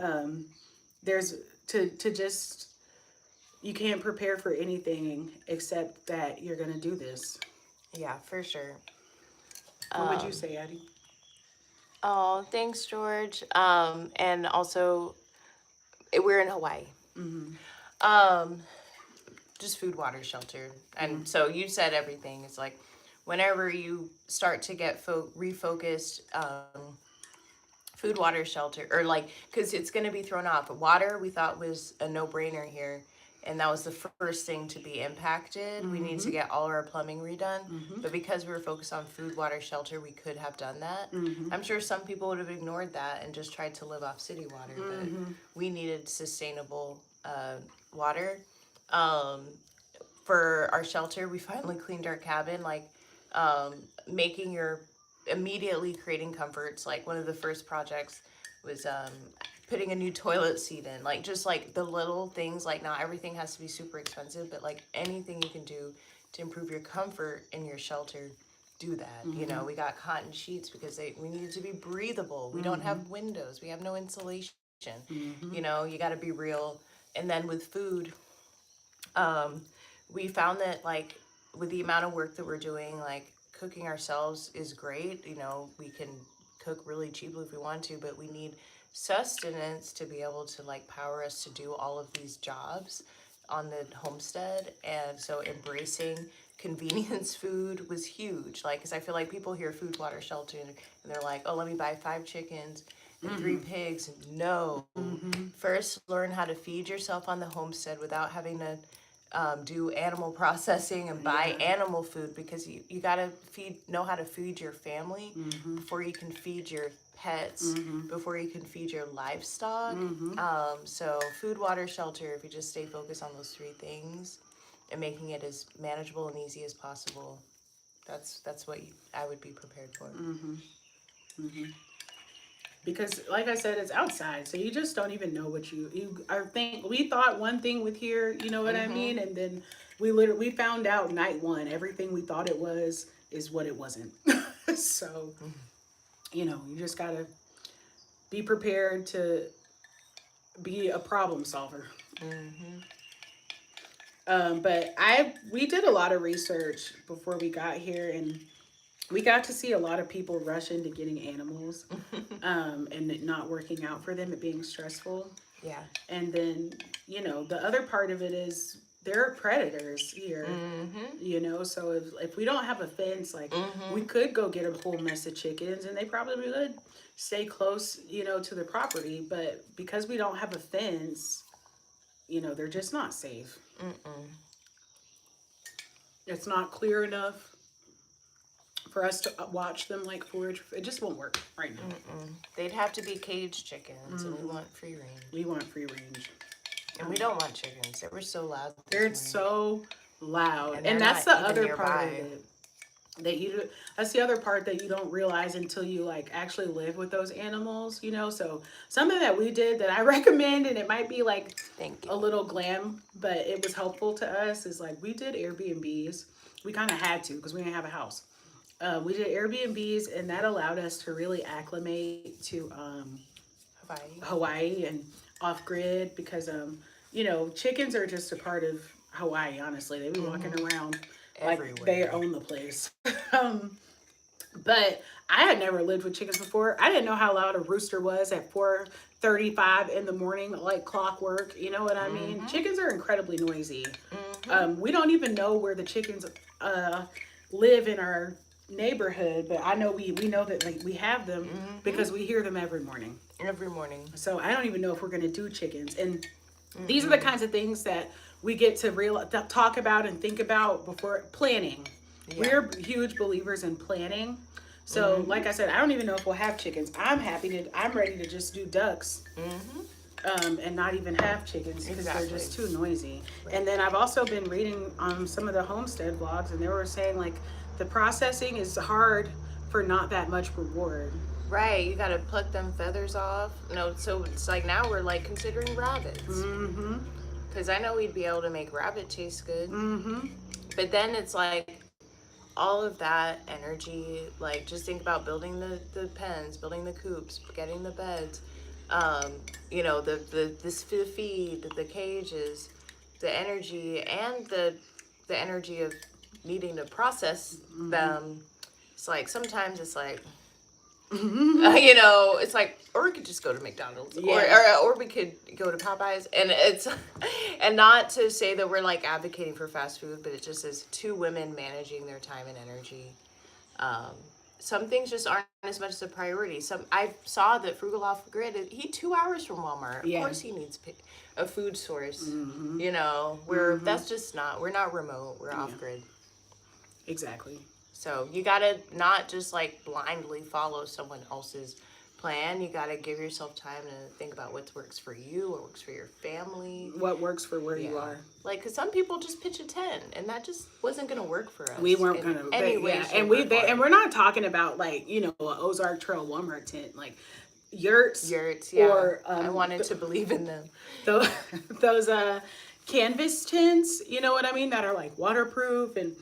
there's to just, you can't prepare for anything except that you're going to do this. Yeah, for sure. What would you say, Addy? Oh, thanks, George. And also, we're in Hawaii. Just food, water, shelter. And so you said everything. It's like whenever you start to get refocused, food, water, shelter, or like, because it's going to be thrown off. Water, we thought was a no-brainer here. And that was the first thing to be impacted. We need to get all our plumbing redone. But because we were focused on food, water, shelter, we could have done that. I'm sure some people would have ignored that and just tried to live off city water. But we needed sustainable water. For our shelter, we finally cleaned our cabin, like immediately creating comforts. Like one of the first projects was putting a new toilet seat in, like just like the little things. Like not everything has to be super expensive, but like anything you can do to improve your comfort in your shelter, do that. We got cotton sheets because we needed to be breathable. We don't have windows, we have no insulation. You got to be real. And then with food, we found that like with the amount of work that we're doing, like cooking ourselves is great. We can cook really cheaply if we want to, but we need sustenance to be able to like power us to do all of these jobs on the homestead. And so embracing convenience food was huge. Like, because I feel like people hear food, water, shelter, and they're like, oh, let me buy 5 chickens and 3 pigs. No. First, learn how to feed yourself on the homestead without having to do animal processing and buy animal food, because you gotta know how to feed your family before you can feed your pets, before you can feed your livestock. So food, water, shelter, if you just stay focused on those 3 things and making it as manageable and easy as possible, that's what I would be prepared for. Because like I said, it's outside, so you just don't even know what you are think. We thought one thing with here, you know what I mean, and then we found out night 1 everything we thought it was is what it wasn't. So you just gotta be prepared to be a problem solver. But we did a lot of research before we got here, and we got to see a lot of people rush into getting animals, and it not working out for them, it being stressful. Yeah. And then, the other part of it is there are predators here, so if we don't have a fence, like we could go get a whole mess of chickens and they probably would stay close, to the property. But because we don't have a fence, they're just not safe. It's not clear enough for us to watch them like forage. It just won't work right now. They'd have to be caged chickens, and we want free range. We want free range. And we don't want chickens. They were so loud. They're so loud. And that's the other part of it. That's the other part that you don't realize until you like actually live with those animals, So something that we did that I recommend, and it might be like a little glam, but it was helpful to us, is like we did Airbnbs. We kind of had to because we didn't have a house. We did Airbnbs, and that allowed us to really acclimate to Hawaii and off grid, because chickens are just a part of Hawaii. Honestly, they be walking around everywhere. Like they own the place. But I had never lived with chickens before. I didn't know how loud a rooster was at 4:35 in the morning, like clockwork. You know what I mean? Chickens are incredibly noisy. We don't even know where the chickens live in our neighborhood, but I know we know that like we have them because we hear them every morning. So I don't even know if we're going to do chickens. And these are the kinds of things that we get to talk about and think about before planning. We're huge believers in planning. So like I said, I don't even know if we'll have chickens. I'm ready to just do ducks. And not even have chickens because they're just too noisy. And then I've also been reading on some of the homestead vlogs, and they were saying like the processing is hard for not that much reward. Right, you gotta pluck them feathers off. No, so it's like now we're like considering rabbits. Because I know we'd be able to make rabbit taste good. But then it's like all of that energy, like just think about building the pens, building the coops, getting the beds, the feed, the cages, the energy, and the energy of needing to process them. It's like sometimes it's like it's like, or we could just go to McDonald's, or we could go to Popeyes, and not to say that we're like advocating for fast food, but it just is two women managing their time and energy. Some things just aren't as much as a priority. I saw that Frugal Off Grid, he's 2 hours from Walmart. Of course he needs a food source. That's just not, we're not remote, we're off grid. Exactly. So you gotta not just like blindly follow someone else's plan. You gotta give yourself time to think about what works for you, what works for your family, what works for where you are. Like, cause some people just pitch a tent, and that just wasn't gonna work for us. We weren't gonna. Anyway, and we're not talking about like an Ozark Trail Walmart tent, like yurts. Yeah. Or I wanted to believe in them. Those canvas tents, you know what I mean, that are like waterproof and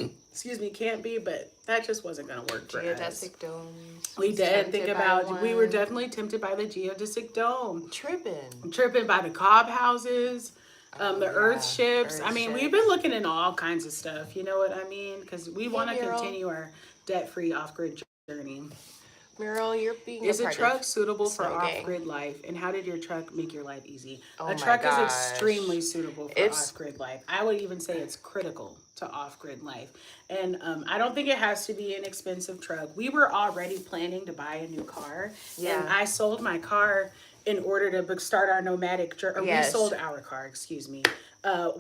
can't be, but that just wasn't going to work for us. Geodesic domes. We did think about, we were definitely tempted by the geodesic dome. Tripping by the cob houses, the earth ships. We've been looking into all kinds of stuff, you know what I mean? Because we want to continue our debt-free off-grid journey. Muriel, you're being Is a truck suitable for off-grid life? And how did your truck make your life easy? A truck is extremely suitable for off-grid life. I would even say it's critical to off-grid life. And I don't think it has to be an expensive truck. We were already planning to buy a new car. Yeah. And I sold my car in order to start our nomadic journey. We sold our car, excuse me.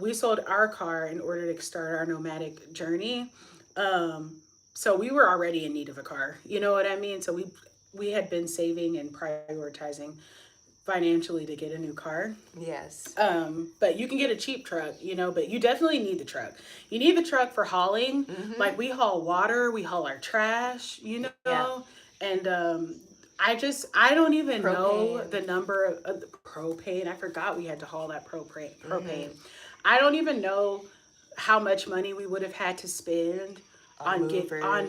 We sold our car in order to start our nomadic journey. So we were already in need of a car, you know what I mean? So we had been saving and prioritizing financially to get a new car. Yes. But you can get a cheap truck, but you definitely need the truck. You need the truck for hauling. Like we haul water, we haul our trash, and I don't even know the number of the propane. I forgot we had to haul that propane. I don't even know how much money we would have had to spend on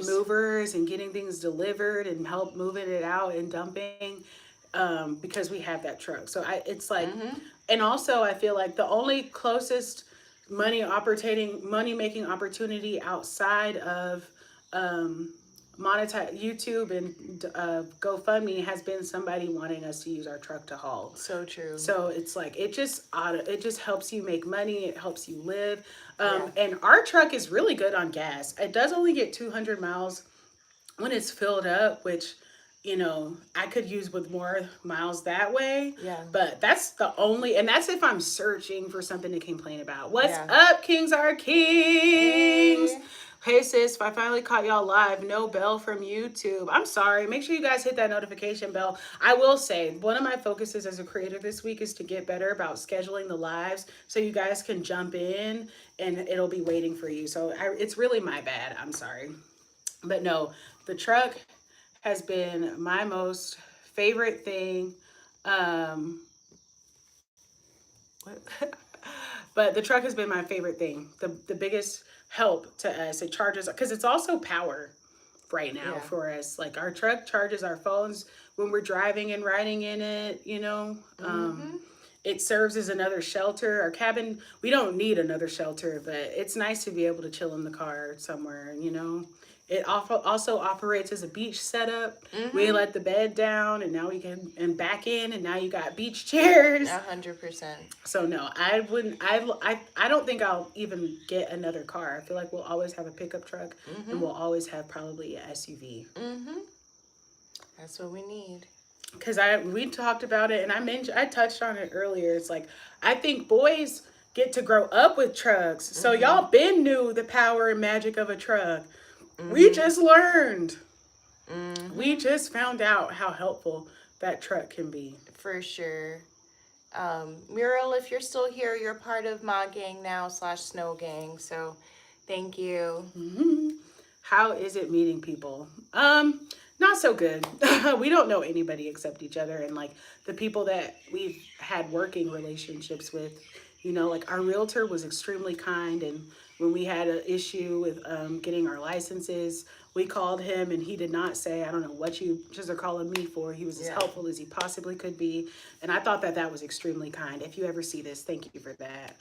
movers and getting things delivered and help moving it out and dumping, because we have that truck. So it's like, and also I feel like the only closest money making opportunity outside of monetize YouTube and GoFundMe has been somebody wanting us to use our truck to haul. So true. So it's like it just helps you make money. It helps you live. And our truck is really good on gas. It does only get 200 miles when it's filled up, which I could use with more miles that way. Yeah. But that's the only, and that's if I'm searching for something to complain about. What's up, Kings are Kings? Hey sis, I finally caught y'all live. No bell from YouTube. I'm sorry. Make sure you guys hit that notification bell. I will say, one of my focuses as a creator this week is to get better about scheduling the lives so you guys can jump in and it'll be waiting for you. So it's really my bad. I'm sorry. But no, the truck has been my most favorite thing. But the truck has been my favorite thing. The biggest help to us. It charges, because it's also power right now for us. Like our truck charges our phones when we're driving and riding in it, It serves as another shelter. Our cabin, we don't need another shelter, but it's nice to be able to chill in the car somewhere, It also operates as a beach setup. We let the bed down, and now we can back in, and now you got beach chairs. 100%. So no, I wouldn't. I don't think I'll even get another car. I feel like we'll always have a pickup truck, and we'll always have probably a SUV. That's what we need. Because we talked about it, and I touched on it earlier. It's like I think boys get to grow up with trucks, so y'all been knew the power and magic of a truck. We just learned. We just found out how helpful that truck can be. For sure. Muriel, if you're still here, you're part of Ma Gang now / Snow Gang. So thank you. How is it meeting people? Not so good. We don't know anybody except each other, and like the people that we've had working relationships with, like our realtor was extremely kind, and when we had an issue with getting our licenses, we called him, and he did not say, I don't know what you just are calling me for. He was as helpful as he possibly could be, and I thought that was extremely kind. If you ever see this, thank you for that.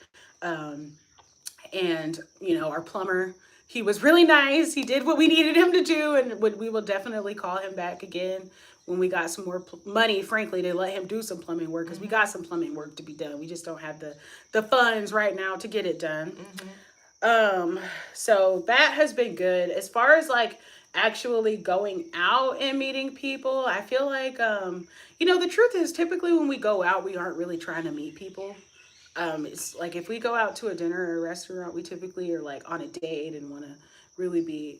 And our plumber, he was really nice. He did what we needed him to do, and we will definitely call him back again when we got some more money, frankly, to let him do some plumbing work, because we got some plumbing work to be done. We just don't have the funds right now to get it done. So that has been good. As far as like actually going out and meeting people, I feel like, the truth is typically when we go out, we aren't really trying to meet people. It's like if we go out to a dinner or a restaurant, we typically are like on a date and want to really be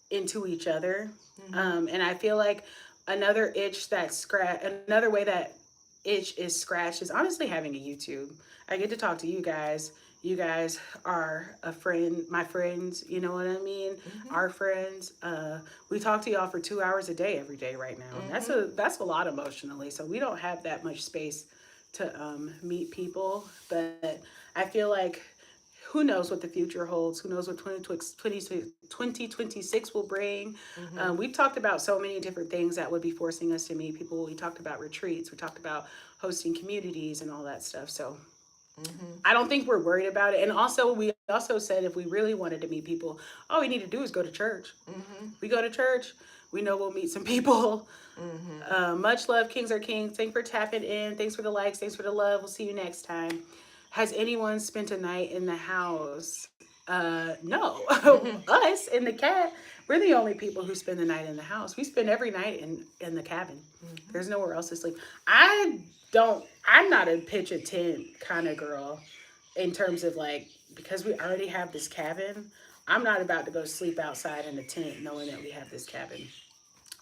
into each other. And I feel like another way that itch is scratched is honestly having a YouTube. I get to talk to you guys. You guys are my friends, you know what I mean? Our friends. We talk to y'all for 2 hours a day every day right now. And that's a lot emotionally. So we don't have that much space to meet people. But I feel like who knows what the future holds? Who knows what 2026 will bring? We've talked about so many different things that would be forcing us to meet people. We talked about retreats. We talked about hosting communities and all that stuff. So I don't think we're worried about it. And also, we also said if we really wanted to meet people, all we need to do is go to church. We go to church, we know we'll meet some people. Much love, Kings are Kings. Thanks for tapping in. Thanks for the likes. Thanks for the love. We'll see you next time. Has anyone spent a night in the house? No. Us and the cat, we're the only people who spend the night in the house. We spend every night in the cabin. There's nowhere else to sleep. I'm not a pitch a tent kind of girl in terms of like, because we already have this cabin, I'm not about to go sleep outside in a tent knowing that we have this cabin.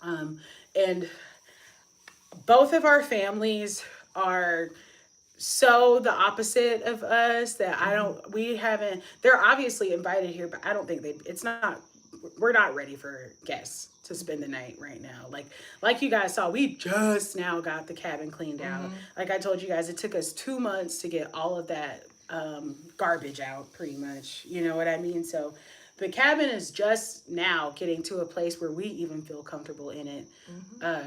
And both of our families are so the opposite of us that they're obviously invited here, but I don't think we're not ready for guests to spend the night right now. Like you guys saw, we just now got the cabin cleaned out. Like I told you guys, it took us 2 months to get all of that garbage out pretty much. You know what I mean? So the cabin is just now getting to a place where we even feel comfortable in it.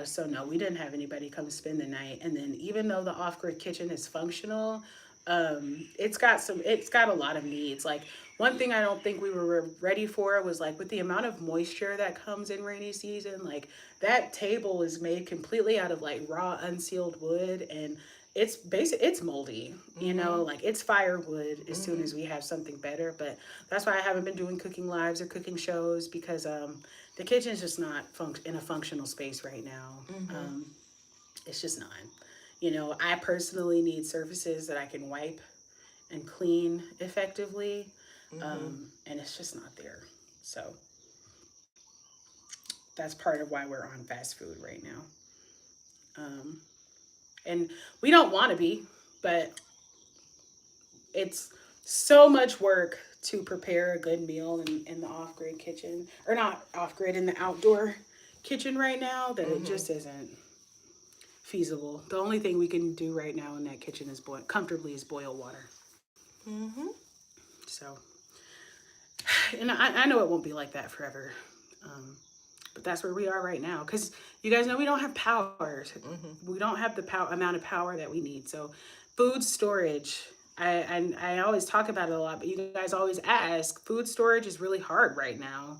So no, we didn't have anybody come spend the night. And then even though the off-grid kitchen is functional, It's got a lot of needs. Like one thing I don't think we were ready for was like with the amount of moisture that comes in rainy season, like that table is made completely out of like raw unsealed wood, and it's moldy, like it's firewood as soon as we have something better. But that's why I haven't been doing cooking lives or cooking shows, because the kitchen is just not in a functional space right now. It's just not. I personally need surfaces that I can wipe and clean effectively, and it's just not there. So that's part of why we're on fast food right now. And we don't want to be, but it's so much work to prepare a good meal in the off-grid kitchen, or not off-grid, in the outdoor kitchen right now, that it just isn't feasible. The only thing we can do right now in that kitchen is boil water. So, and I know it won't be like that forever, but that's where we are right now. Because you guys know we don't have power. We don't have the amount of power that we need. So, food storage. I always talk about it a lot, but you guys always ask. Food storage is really hard right now,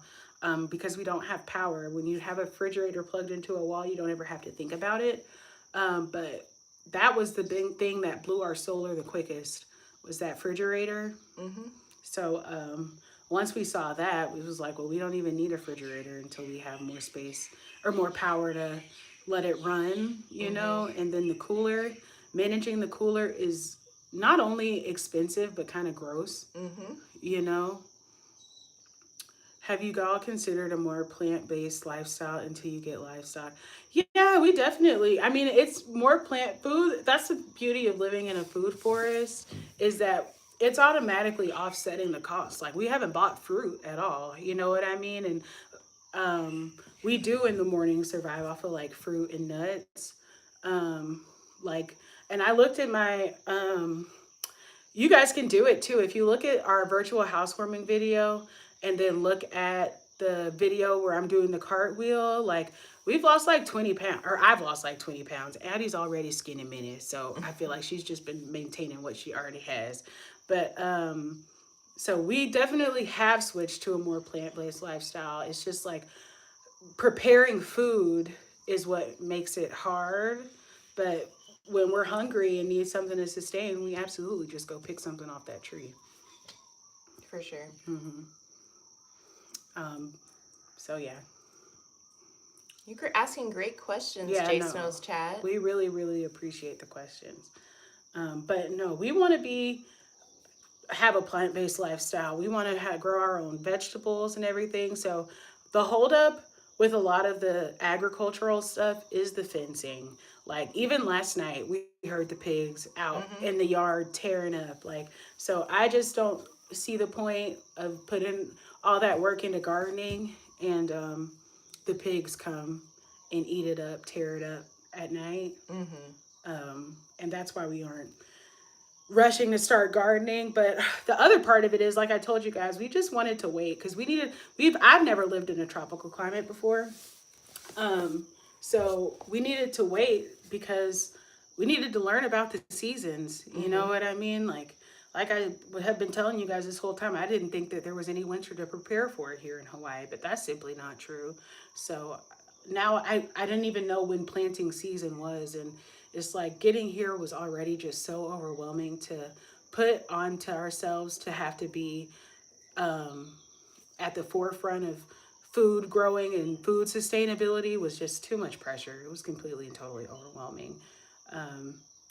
because we don't have power. When you have a refrigerator plugged into a wall, you don't ever have to think about it. But that was the big thing that blew our solar the quickest, was that refrigerator. So once we saw that, we was like, well, we don't even need a refrigerator until we have more space or more power to let it run, And then the cooler, managing the cooler is not only expensive, but kind of gross, Have you all considered a more plant-based lifestyle until you get livestock? Yeah, we definitely. I mean, it's more plant food. That's the beauty of living in a food forest, is that it's automatically offsetting the cost. Like, we haven't bought fruit at all. You know what I mean? And we do in the morning survive off of like fruit and nuts. And I looked at my you guys can do it too. If you look at our virtual housewarming video and then look at the video where I'm doing the cartwheel, like we've lost like 20 pounds, or I've lost like 20 pounds. Addie's already skinny mini, so I feel like she's just been maintaining what she already has. But so we definitely have switched to a more plant-based lifestyle. It's just like preparing food is what makes it hard, but when we're hungry and need something to sustain, we absolutely just go pick something off that tree. For sure. So yeah. You're asking great questions, JayySnow's chat. We really, really appreciate the questions. But no, we want to have a plant-based lifestyle. We want to grow our own vegetables and everything. So the holdup with a lot of the agricultural stuff is the fencing. Like even last night, we heard the pigs out in the yard tearing up. Like, so I just don't see the point of putting all that work into gardening and the pigs come and eat it up, tear it up at night. And that's why we aren't rushing to start gardening. But the other part of it is, like I told you guys, we just wanted to wait because I've never lived in a tropical climate before. So we needed to wait because we needed to learn about the seasons. You know what I mean? Like I have been telling you guys this whole time, I didn't think that there was any winter to prepare for it here in Hawaii, but that's simply not true. So now I didn't even know when planting season was, and it's like getting here was already just so overwhelming to put onto ourselves to have to be at the forefront of food growing and food sustainability was just too much pressure. It was completely and totally overwhelming.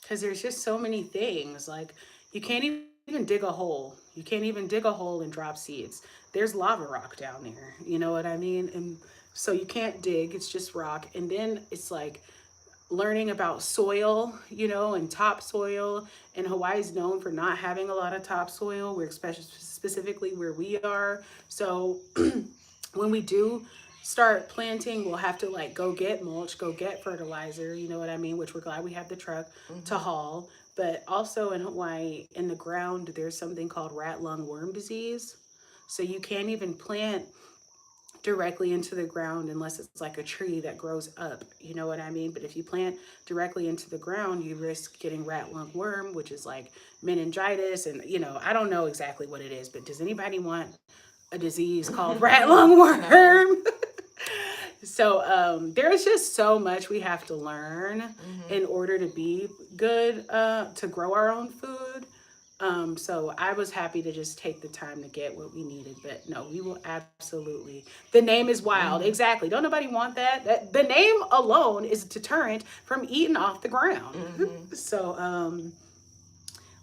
Because there's just so many things. Like, you can't even dig a hole. You can't even dig a hole and drop seeds. There's lava rock down there. You know what I mean? And so you can't dig. It's just rock. And then it's like learning about soil, and topsoil. And Hawaii's known for not having a lot of topsoil. We're specifically where we are. So when we do start planting, we'll have to like go get mulch, go get fertilizer, you know what I mean? Which we're glad we have the truck to haul. But also in Hawaii, in the ground, there's something called rat lung worm disease. So you can't even plant directly into the ground unless it's like a tree that grows up. You know what I mean? But if you plant directly into the ground, you risk getting rat lung worm, which is like meningitis. And, you know, I don't know exactly what it is, but does anybody want a disease called rat lung worm? No. So there's just so much we have to learn in order to be good, to grow our own food. So I was happy to just take the time to get what we needed, but no, we will absolutely. The name is wild. Exactly. Don't nobody want that. The name alone is a deterrent from eating off the ground. So,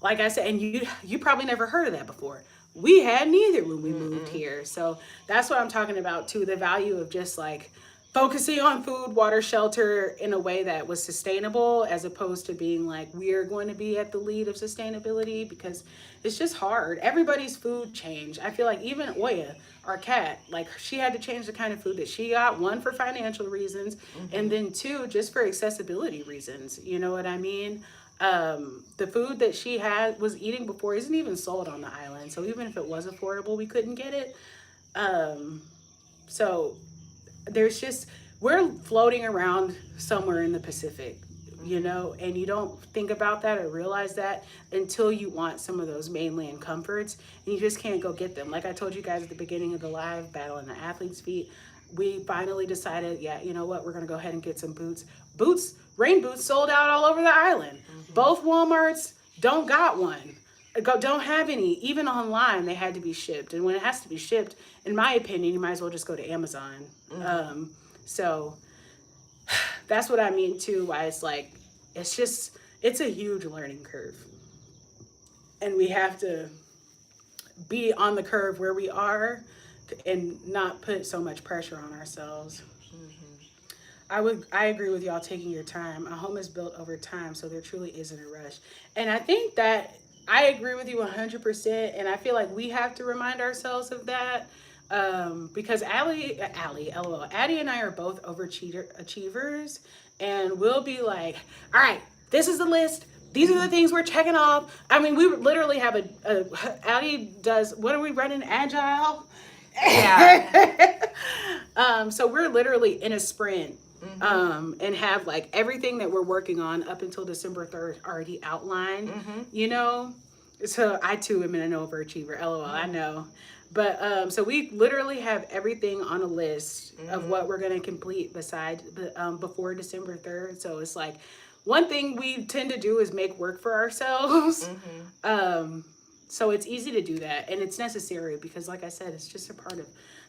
like I said, and you probably never heard of that before. We hadn't either when we moved here. So that's what I'm talking about too. The value of just like focusing on food, water, shelter in a way that was sustainable, as opposed to being like, we're going to be at the lead of sustainability, because it's just hard. Everybody's food changed. I feel like even Oya, our cat, like she had to change the kind of food that she got, one for financial reasons, and then two, just for accessibility reasons. You know what I mean? The food that she was eating before isn't even sold on the island. So even if it was affordable, we couldn't get it. So there's just, we're floating around somewhere in the Pacific, you know, and you don't think about that or realize that until you want some of those mainland comforts, and you just can't go get them. Like I told you guys at the beginning of the live, battling the athlete's feet, we finally decided, yeah, you know what, we're going to go ahead and get some boots. Rain boots sold out all over the island. Both Walmarts don't got one. Don't have any. Even online, they had to be shipped. And when it has to be shipped, in my opinion, you might as well just go to Amazon. So that's what I mean too, why it's like, it's a huge learning curve. And we have to be on the curve where we are and not put so much pressure on ourselves. I agree with y'all taking your time. A home is built over time, so there truly isn't a rush. And I think that I agree with you 100%. And I feel like we have to remind ourselves of that. Because Addy and I are both overachievers, and we'll be like, all right, this is the list. These are the things we're checking off. I mean, we literally have Addy does, what are we running? Agile? Yeah. So we're literally in a sprint. And have like everything that we're working on up until December 3rd already outlined, you know? So I too am an overachiever, LOL, I know. But so we literally have everything on a list of what we're going to complete before December 3rd. So it's like, one thing we tend to do is make work for ourselves. So it's easy to do that, and it's necessary because, like I said, it's just a part of,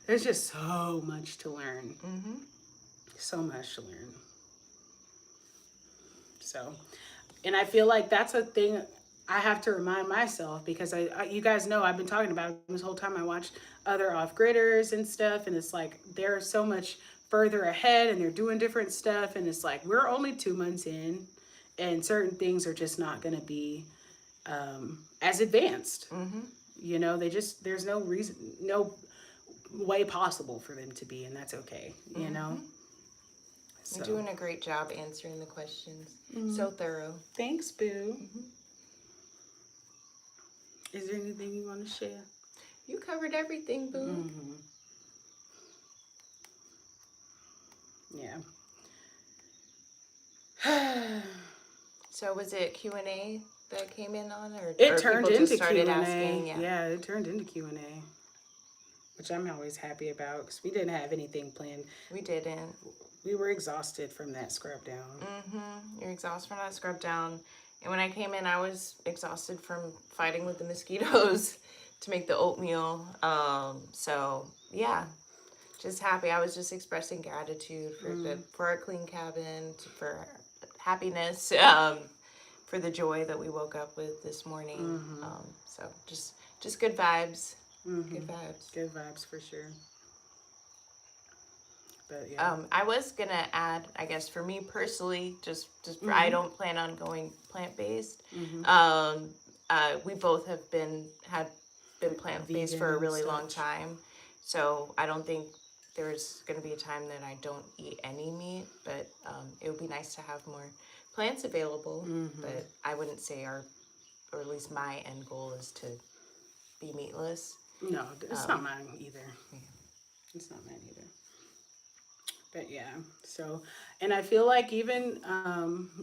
there's just so much to learn. So much to learn. So, and I feel like that's a thing I have to remind myself, because you guys know I've been talking about it this whole time. I watch other off-gridders and stuff, and it's like they're so much further ahead and they're doing different stuff, and it's like we're only 2 months in, and certain things are just not going to be as advanced. You know, there's no reason, no way possible for them to be, and that's okay, you know? So. You're doing a great job answering the questions. So thorough. Thanks, boo. Is there anything you want to share? You covered everything, boo. Yeah. So was it Q&A that came in on, or it turned people into just started Q&A. asking? Yeah, it turned into Q&A, which I'm always happy about, because we didn't have anything planned. We didn't. We were exhausted from that scrub down. You're exhausted from that scrub down. And when I came in, I was exhausted from fighting with the mosquitoes to make the oatmeal. So yeah, just happy. I was just expressing gratitude for our clean cabin, for happiness, for the joy that we woke up with this morning. So just good vibes. Good vibes. Good vibes for sure. But yeah. I was gonna add, I guess for me personally, just I don't plan on going plant-based. We both had been plant-based for a really long time, so I don't think there's gonna be a time that I don't eat any meat. But it would be nice to have more plants available. But I wouldn't say or at least my end goal is to be meatless. No, it's not mine either. It's not mine either. But yeah, so, and I feel like even,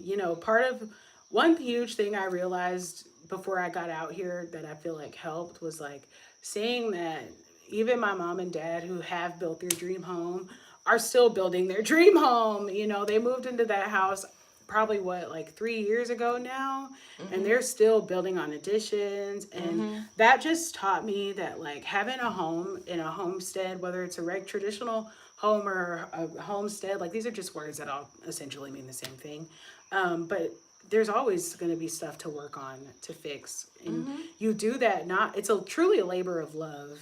you know, part of one huge thing I realized before I got out here that I feel like helped was like seeing that even my mom and dad who have built their dream home are still building their dream home. You know, they moved into that house probably what, like 3 years ago now, and they're still building on additions. And that just taught me that like having a home in a homestead, whether it's a traditional home or a homestead, like these are just words that all essentially mean the same thing, but there's always going to be stuff to work on, to fix, and you do that, not, it's a truly a labor of love.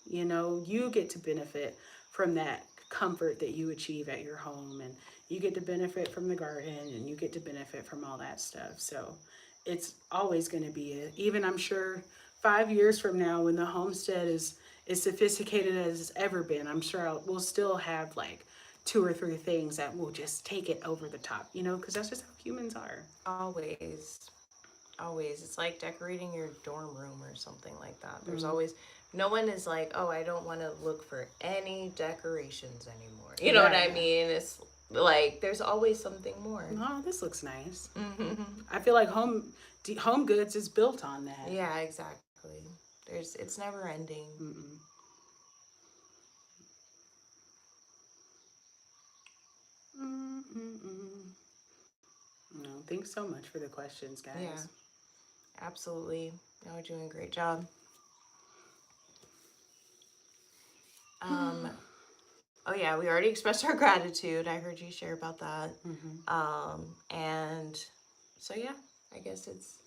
You know, you get to benefit from that comfort that you achieve at your home, and you get to benefit from the garden, and you get to benefit from all that stuff. So it's always going to be even, I'm sure 5 years from now, when the homestead is as sophisticated as it's ever been, I'm sure we'll still have like 2 or 3 things that will just take it over the top, you know, because that's just how humans are. Always. Always. It's like decorating your dorm room or something like that. There's always, no one is like, oh, I don't want to look for any decorations anymore. You know what I mean? It's like there's always something more. Oh, this looks nice. I feel like home goods is built on that. Yeah, exactly. It's never ending. No, thanks so much for the questions, guys. Yeah, absolutely. Y'all are doing a great job. Oh yeah, we already expressed our gratitude. I heard you share about that. And so yeah, I guess it's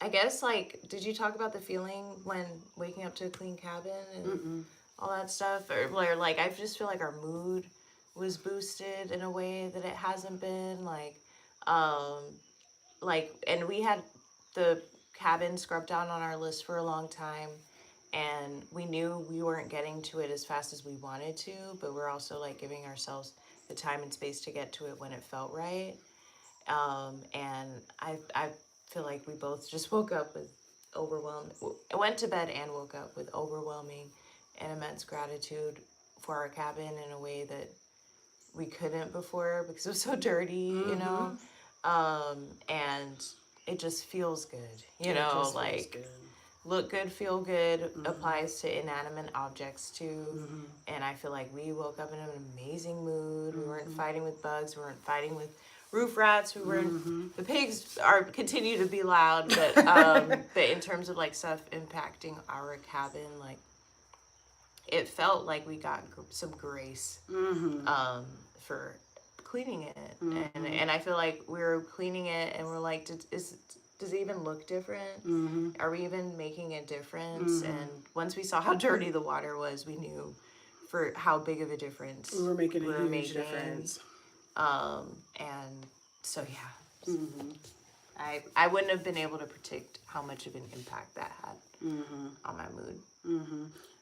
I guess, like, did you talk about the feeling when waking up to a clean cabin and all that stuff? Or like, I just feel like our mood was boosted in a way that it hasn't been. And we had the cabin scrubbed down on our list for a long time. And we knew we weren't getting to it as fast as we wanted to, but we're also, like, giving ourselves the time and space to get to it when it felt right. And I feel like we both just woke up with went to bed and woke up with overwhelming and immense gratitude for our cabin in a way that we couldn't before because it was so dirty, you know? And it just feels good, you know, like look good, feel good applies to inanimate objects too. And I feel like we woke up in an amazing mood. We weren't fighting with bugs. We weren't fighting with roof rats. We weren't. The pigs continue to be loud, but in terms of like stuff impacting our cabin, like it felt like we got some grace for cleaning it, and I feel like we were cleaning it, and we're like, does it even look different? Are we even making a difference? And once we saw how dirty the water was, we knew for how big of a difference we were making a huge difference. And so yeah, I wouldn't have been able to predict how much of an impact that had on my mood.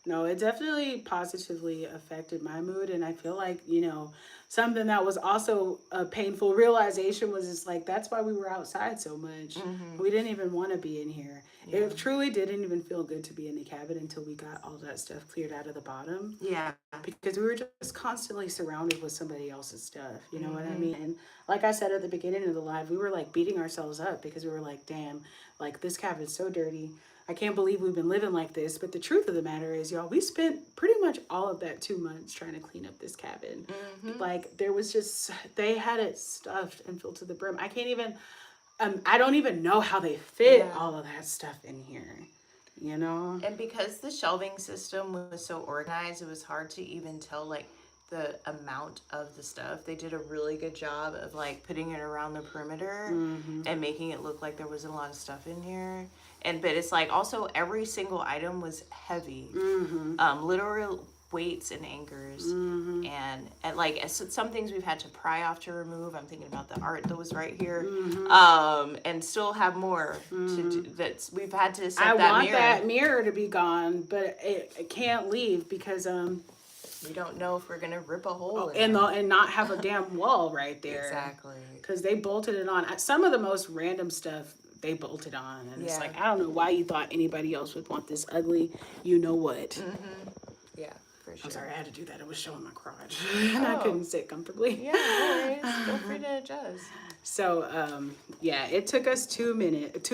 No, it definitely positively affected my mood. And I feel like, you know, something that was also a painful realization was just like, that's why we were outside so much. We didn't even want to be in here. Yeah. It truly didn't even feel good to be in the cabin until we got all that stuff cleared out of the bottom. Yeah. Because we were just constantly surrounded with somebody else's stuff. You know what I mean? And like I said at the beginning of the live, we were like beating ourselves up because we were like, damn, like this cabin's so dirty. I can't believe we've been living like this. But the truth of the matter is, y'all, we spent pretty much all of that 2 months trying to clean up this cabin. Like, there was just, they had it stuffed and filled to the brim. I can't even, I don't even know how they fit all of that stuff in here, you know? And because the shelving system was so organized, it was hard to even tell, like, the amount of the stuff. They did a really good job of, like, putting it around the perimeter and making it look like there wasn't a lot of stuff in here. But it's like also every single item was heavy, literal weights and anchors, and like some things we've had to pry off to remove. I'm thinking about the art that was right here, and still have more to do. That we've had to set that mirror. I want that mirror to be gone, but it can't leave because we don't know if we're gonna rip a hole and not have a damn wall right there. Exactly. Because they bolted it on. Some of the most random stuff they bolted on. And it's like, I don't know why you thought anybody else would want this ugly, you know what. Yeah, for sure. I'm sorry, I had to do that. It was showing my crotch. And I couldn't sit comfortably. Yeah, no worries. Feel free to adjust. So, yeah, it took us 2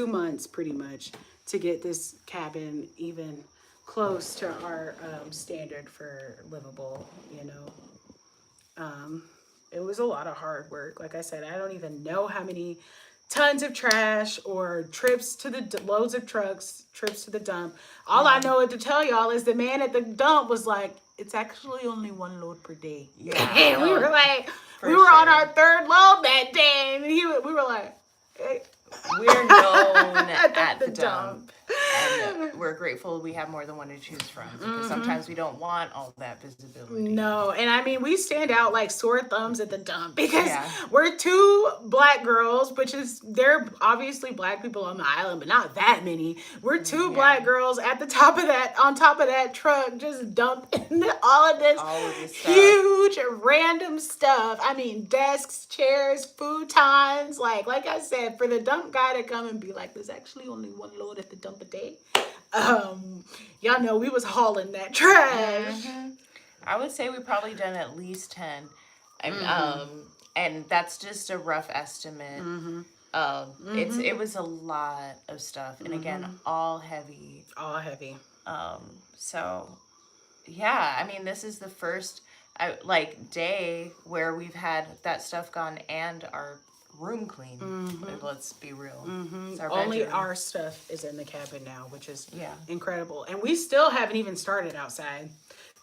months pretty much to get this cabin even close to our standard for livable, you know. It was a lot of hard work. Like I said, I don't even know how many tons of trash or trips to the loads of trucks, trips to the dump. All I know to tell y'all is the man at the dump was like, it's actually only 1 load per day. Yeah. And we were like, we were on our 3rd load that day. And we were like, hey. We're known at the dump. And we're grateful we have more than one to choose from, because sometimes we don't want all that visibility. No, and I mean, we stand out like sore thumbs at the dump because we're 2 black girls, which is, there are obviously black people on the island, but not that many. We're 2 black girls at the top of that, on top of that truck, just dumping all of this huge random stuff. I mean, desks, chairs, futons, like I said, for the dump guy to come and be like, there's actually only 1 load at the dump a day. Y'all know we was hauling that trash. I would say we probably done at least 10. And that's just a rough estimate. It was a lot of stuff, and again, all heavy. So yeah, I mean, this is the first day where we've had that stuff gone and our room clean. Let's be real. Only our stuff is in the cabin now, which is incredible. And we still haven't even started outside.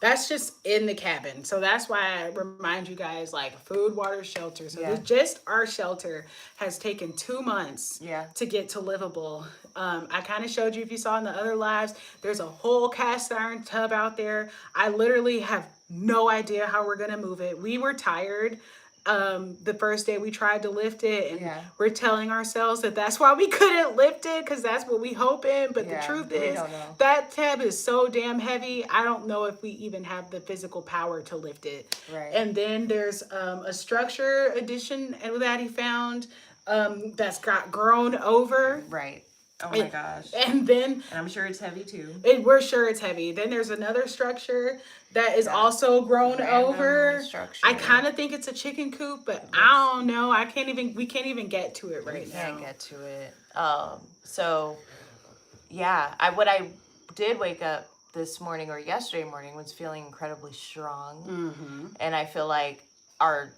That's just in the cabin. So that's why I remind you guys, like, food, water, shelter. So just our shelter has taken 2 months to get to livable. I kind of showed you, if you saw in the other lives, there's a whole cast iron tub out there. I literally have no idea how we're going to move it. We were tired the first day we tried to lift it, and we're telling ourselves that that's why we couldn't lift it, because that's what we hope in. But the truth is, that tub is so damn heavy, I don't know if we even have the physical power to lift it. And then there's a structure addition that he found that's got grown over. Oh my gosh. And I'm sure it's heavy too. We're sure it's heavy. Then there's another structure that is also grown over. I kind of think it's a chicken coop, but I don't know. We can't even get to it right now. We can't get to it. So yeah, what I did wake up this morning or yesterday morning was feeling incredibly strong. And I feel like our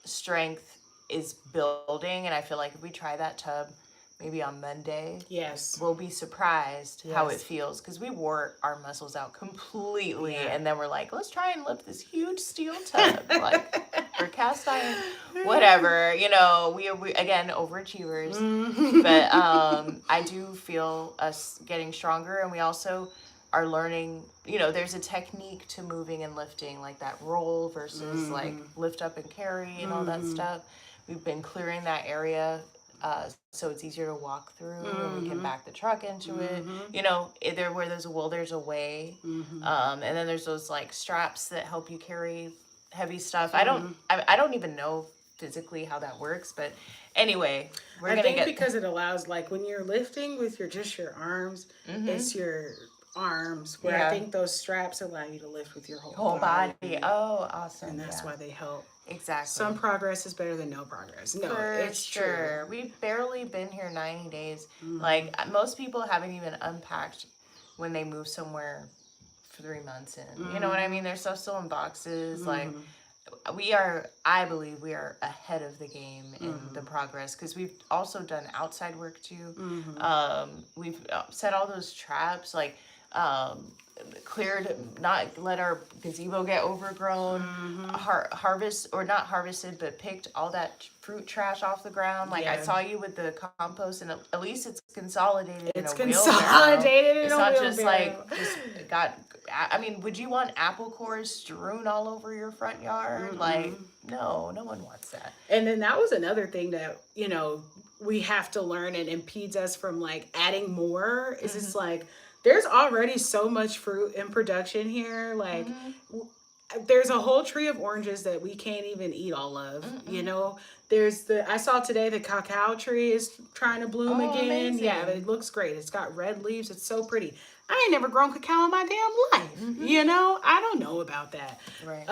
strength is building, and I feel like if we try that tub maybe on Monday, we'll be surprised how it feels, because we wore our muscles out completely, and then we're like, let's try and lift this huge steel tub, like, or cast iron, whatever, you know, we again, overachievers, but I do feel us getting stronger, and we also are learning, you know, there's a technique to moving and lifting, like that roll versus like lift up and carry and all that stuff. We've been clearing that area so it's easier to walk through, and we can back the truck into it. You know, where there's a will, there's a way. And then there's those like straps that help you carry heavy stuff. I don't even know physically how that works, but anyway, I think because it allows, like, when you're lifting with your arms, it's your arms, where I think those straps allow you to lift with your whole body. Oh, awesome. And that's why they help. Exactly. Some progress is better than no progress. No, it's true. We've barely been here 90 days. Like, most people haven't even unpacked when they move somewhere for 3 months in. You know what I mean? Their stuff's still in boxes. Like, I believe we are ahead of the game in the progress, because we've also done outside work too. We've set all those traps, like, cleared, not let our gazebo get overgrown, not harvested, but picked all that fruit trash off the ground. Like, I saw you with the compost, and at least it's consolidated in a consolidated wheelbarrow. It's not just like, I mean, would you want apple cores strewn all over your front yard? Like, no one wants that. And then that was another thing that, you know, we have to learn and impedes us from, like, adding more, is it's like, there's already so much fruit in production here. Like, there's a whole tree of oranges that we can't even eat all of. You know, I saw today the cacao tree is trying to bloom again. Amazing. Yeah, it looks great. It's got red leaves. It's so pretty. I ain't never grown cacao in my damn life. You know, I don't know about that. Right.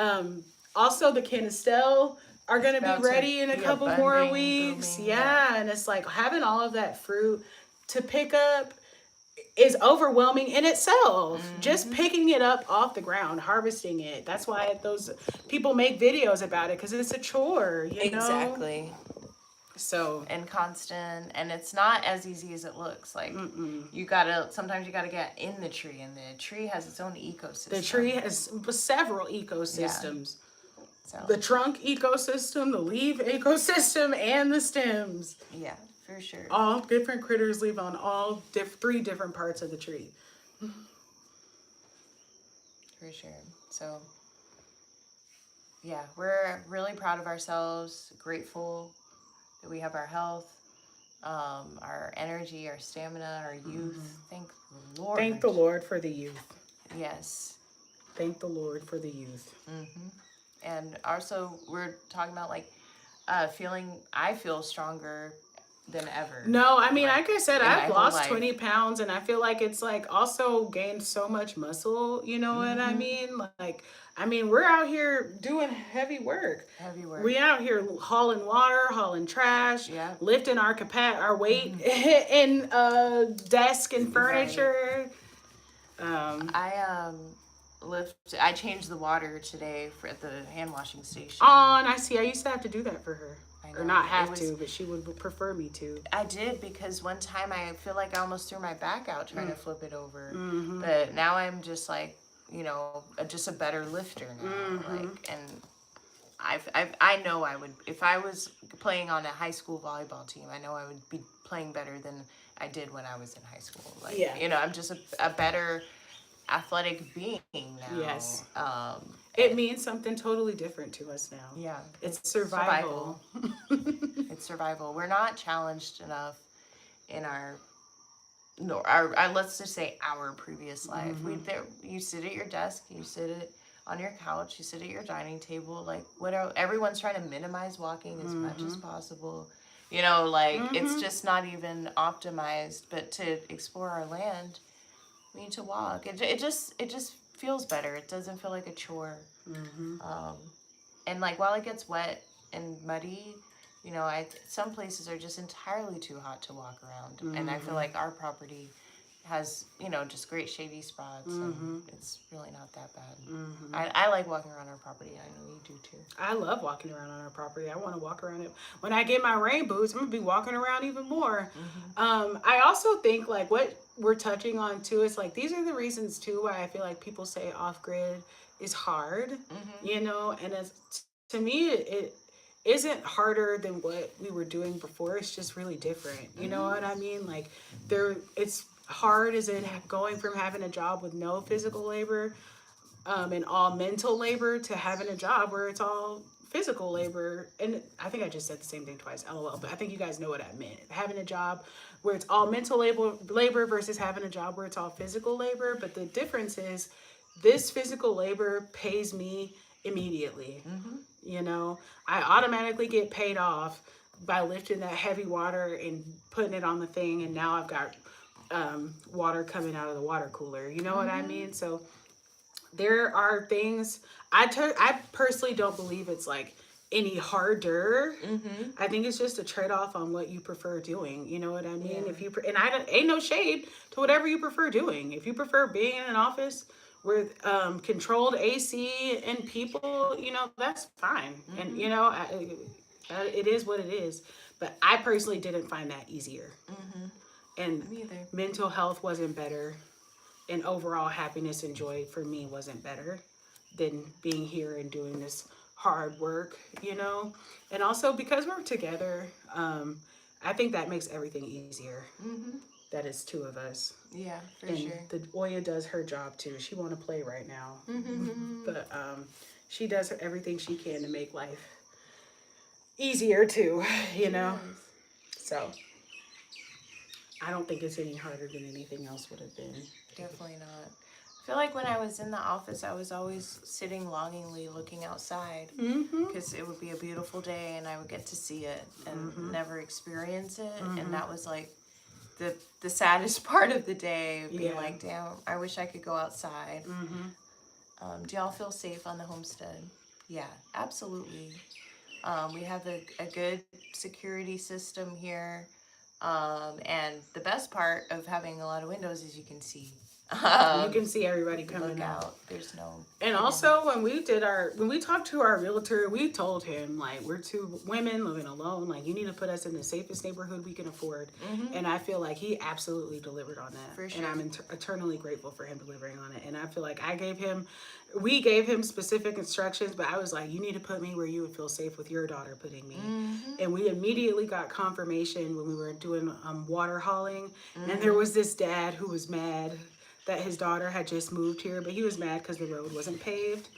Also, the Canistel are going to be ready in a couple more weeks. Booming, yeah, and it's like having all of that fruit to pick up is overwhelming in itself. Just picking it up off the ground, harvesting it. That's why those people make videos about it, because it's a chore, you know? Exactly. So and constant, and it's not as easy as it looks. Like sometimes you gotta get in the tree, and the tree has its own ecosystem. The tree has several ecosystems. Yeah. So. The trunk ecosystem, the leaf ecosystem, and the stems. Yeah, for sure. All different critters live on all 3 different parts of the tree. For sure. So, yeah, we're really proud of ourselves, grateful that we have our health, our energy, our stamina, our youth. Thank the Lord. Thank the Lord for the youth. Yes. Thank the Lord for the youth. And also, we're talking about like I feel stronger than ever. No, I mean, like I said, I've lost 20 pounds, and I feel like it's like also gained so much muscle. You know what I mean? Like, I mean, we're out here doing heavy work. We out here hauling water, hauling trash, lifting our weight in desk and furniture. I changed the water today at the hand washing station. Oh, and I used to have to do that for her. Or not have to, but she would prefer me to. I did, because one time I feel like I almost threw my back out trying to flip it over. But now I'm just like, you know, just a better lifter now. Like, and I know I would, if I was playing on a high school volleyball team, I know I would be playing better than I did when I was in high school. Like, you know, I'm just a better athletic being now. Yes. It means something totally different to us now. Yeah. It's survival. It's survival. We're not challenged enough in our let's just say our previous life. You sit at your desk, you sit on your couch, you sit at your dining table, like everyone's trying to minimize walking as much as possible. You know, like it's just not even optimized, but to explore our land, we need to walk. It just feels better. It doesn't feel like a chore. And like while it gets wet and muddy, you know, some places are just entirely too hot to walk around. And I feel like our property has, you know, just great shady spots, and it's really not that bad. I like walking around our property. I know you do too. I love walking around on our property. I want to walk around it. When I get my rain boots, I'm gonna be walking around even more. I also think like what we're touching on too is like these are the reasons too why I feel like people say off grid is hard. You know, and to me it isn't harder than what we were doing before. It's just really different. You know what I mean? Like it's hard as in going from having a job with no physical labor and all mental labor to having a job where it's all physical labor. And I think I just said the same thing twice, LOL, but I think you guys know what I meant. Having a job where it's all mental labor versus having a job where it's all physical labor. But the difference is this physical labor pays me immediately. You know, I automatically get paid off by lifting that heavy water and putting it on the thing, and now I've got water coming out of the water cooler. You know what I mean? So there are things I personally don't believe it's like any harder. I think it's just a trade-off on what you prefer doing. You know what I mean? If you ain't no shade to whatever you prefer doing. If you prefer being in an office with controlled AC and people, you know, that's fine. And you know, it is what it is. But I personally didn't find that easier. And mental health wasn't better, and overall happiness and joy for me wasn't better than being here and doing this hard work, you know. And also because we're together, I think that makes everything easier. That is 2 of us. Yeah, for and sure. The Oya does her job too. She want to play right now, but she does everything she can to make life easier too, you know. So I don't think it's any harder than anything else would have been. Definitely I feel like when I was in the office, I was always sitting longingly looking outside because it would be a beautiful day and I would get to see it and never experience it. And that was like the saddest part of the day, being like, damn, I wish I could go outside. Do y'all feel safe on the homestead? Yeah, absolutely. We have a good security system here. And the best part of having a lot of windows is you can see. You can see everybody coming out. There's no. And also, when we talked to our realtor, we told him, like, we're two women living alone. Like, you need to put us in the safest neighborhood we can afford. And I feel like he absolutely delivered on that. For sure. And I'm eternally grateful for him delivering on it. And I feel like we gave him specific instructions, but I was like, you need to put me where you would feel safe with your daughter putting me. And we immediately got confirmation when we were doing water hauling. And there was this dad who was mad that his daughter had just moved here, but he was mad because the road wasn't paved.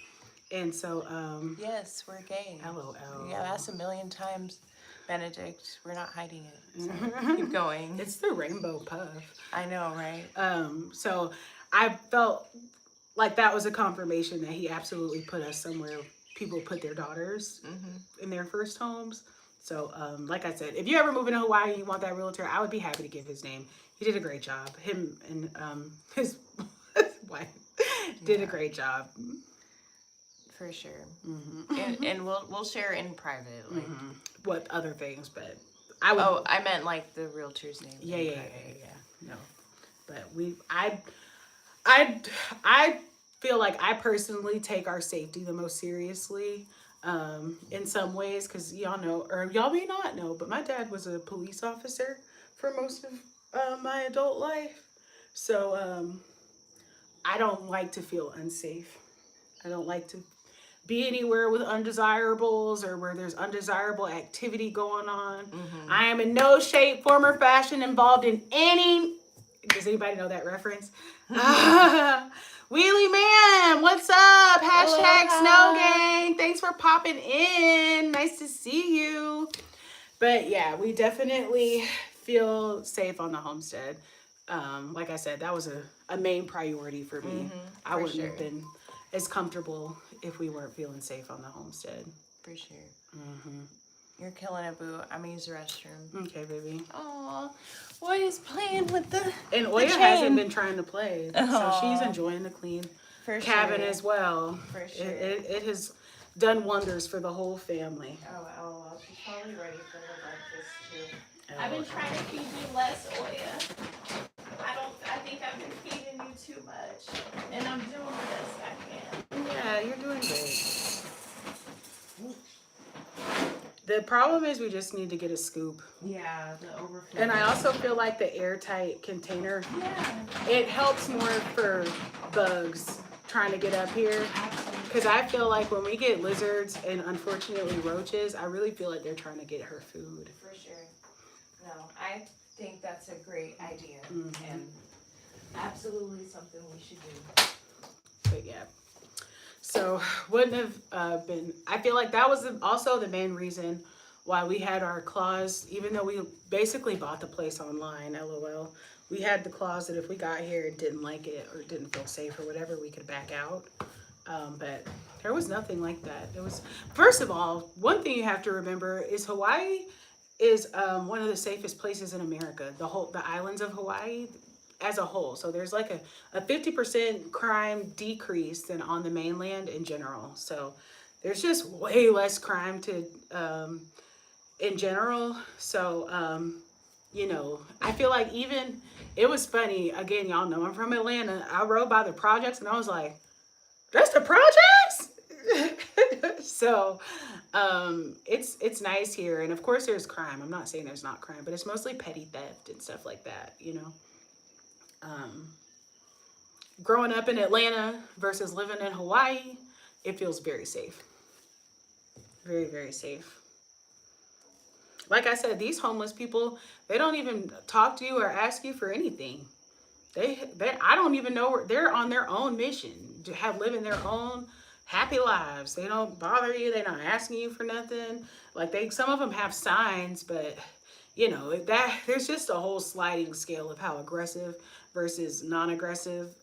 And so yes, we're gay. LOL. Yeah, that's a million times, Benedict. We're not hiding it. So keep going. It's the rainbow puff. I know, right? So I felt like that was a confirmation that he absolutely put us somewhere people put their daughters in their first homes. So like I said, if you ever move into Hawaii and you want that realtor, I would be happy to give his name. He did a great job. Him and his wife did a great job. For sure. And we'll share in private. Like what other things, but I would. Oh, I meant like the realtor's name. Yeah. No, but I feel like I personally take our safety the most seriously. In some ways, because y'all know, or y'all may not know, but my dad was a police officer for most of my adult life. So I don't like to feel unsafe. I don't like to be anywhere with undesirables or where there's undesirable activity going on. I am in no shape, form, or fashion involved in any. Does anybody know that reference? Wheelie Man, what's up? Hashtag Snow Gang. Thanks for popping in. Nice to see you. But yeah, we definitely feel safe on the homestead. Like I said, that was a main priority for me. I wouldn't have been as comfortable if we weren't feeling safe on the homestead. For sure. You're killing it, boo. I'm gonna use the restroom. Okay, baby. Aw, Oya's playing with the And Oya hasn't been trying to play, so she's enjoying the clean cabin as well. For sure. It has done wonders for the whole family. Oh, she's probably ready for the breakfast too. I've been trying to feed you less, Oya. I think I've been feeding you too much, and I'm doing the best I can. Yeah, you're doing great. The problem is we just need to get a scoop. Yeah, the overflow. And I also feel like the airtight container, it helps more for bugs trying to get up here. Because I feel like when we get lizards and unfortunately roaches, I really feel like they're trying to get her food. For sure. No, I think that's a great idea. And absolutely something we should do. But yeah. So wouldn't have been, I feel like that was also the main reason why we had our clause, even though we basically bought the place online, LOL. We had the clause that if we got here and didn't like it or didn't feel safe or whatever, we could back out. But there was nothing like that. It was, first of all, one thing you have to remember is Hawaii is one of the safest places in America. The islands of Hawaii as a whole. So there's like a 50% crime decrease than on the mainland in general. So there's just way less crime in general. So, you know, I feel like even, it was funny, again, y'all know I'm from Atlanta. I rode by the projects and I was like, that's the projects? So it's nice here. And of course there's crime. I'm not saying there's not crime, but it's mostly petty theft and stuff like that, you know. Growing up in Atlanta versus living in Hawaii, it feels very safe. Very, very safe. Like I said, these homeless people, they don't even talk to you or ask you for anything. I don't even know, they're on their own mission to living their own happy lives. They don't bother you. They're not asking you for nothing. Like some of them have signs, but you know, there's just a whole sliding scale of how aggressive versus non-aggressive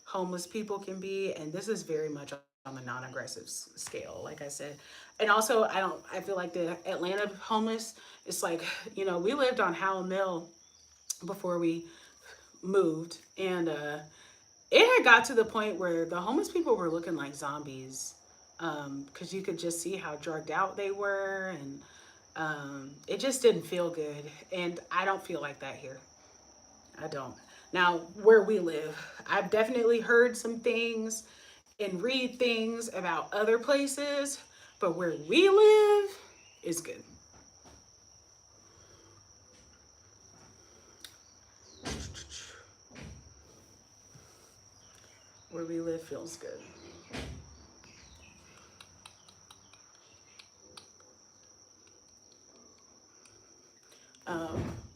homeless people can be, and this is very much on the non-aggressive scale, like I said. And also, I feel like the Atlanta homeless, it's like, you know, we lived on Howell Mill before we moved, and it had got to the point where the homeless people were looking like zombies, because you could just see how drugged out they were, and it just didn't feel good. And I don't feel like that here. I don't. Now, where we live, I've definitely heard some things and read things about other places, but where we live is good. Where we live feels good.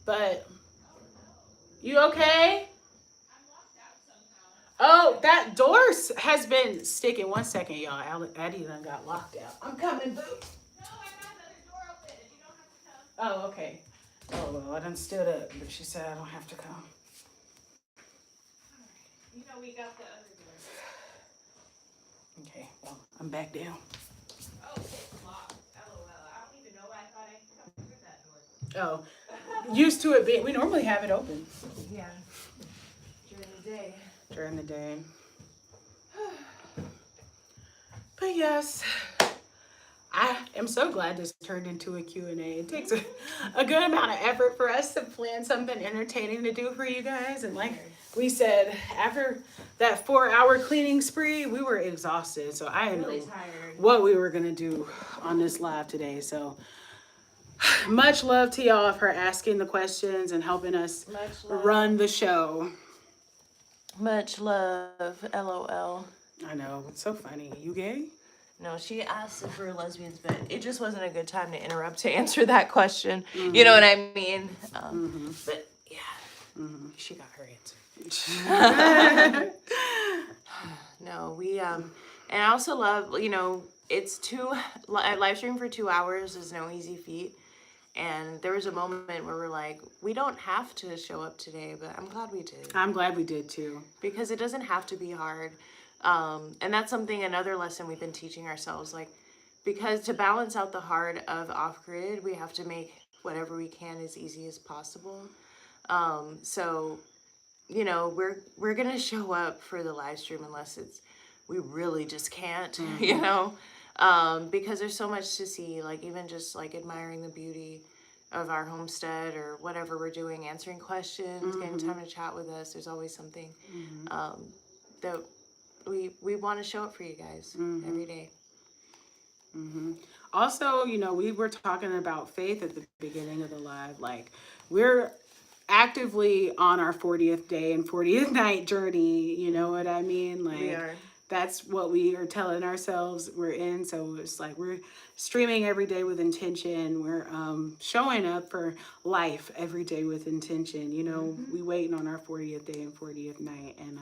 But you okay? Oh, that door has been sticking. 1 second, y'all. Addy done got locked out. I'm coming, boo. No, I got another door open. You don't have to come. Oh, okay. Oh, well, I done stood up, but she said I don't have to come. You know we got the other door. Okay, well, I'm back down. Oh, it's locked. LOL. I don't even know why I thought I could come through that door. Oh, used to it being, we normally have it open. Yeah. During the day. During the day. But yes, I am so glad this turned into a Q&A. It takes a good amount of effort for us to plan something entertaining to do for you guys. And like we said, after that 4-hour cleaning spree, we were exhausted. So I didn't know what we were going to do on this live today. So much love to y'all for asking the questions and helping us run the show. Much love, LOL. I know, it's so funny. You gay? No, she asked if we're lesbians, but it just wasn't a good time to interrupt to answer that question. Mm-hmm. You know what I mean? But yeah, she got her answer. No, we and I also love, you know, it's live stream for 2 hours is no easy feat. And there was a moment where we're like, we don't have to show up today, but I'm glad we did. I'm glad we did too. Because it doesn't have to be hard. And that's another lesson we've been teaching ourselves. Like, because to balance out the hard of off-grid, we have to make whatever we can as easy as possible. So, you know, we're going to show up for the live stream unless we really just can't, you know. Because there's so much to see, like even just like admiring the beauty of our homestead or whatever we're doing, answering questions, getting time to chat with us. There's always something that we want to show up for you guys every day. Also, you know, we were talking about faith at the beginning of the live. Like, we're actively on our 40th day and 40th night journey. You know what I mean? Like, we are. That's what we are telling ourselves we're in. So it's like we're streaming every day with intention. We're showing up for life every day with intention. You know, we waiting on our 40th day and 40th night and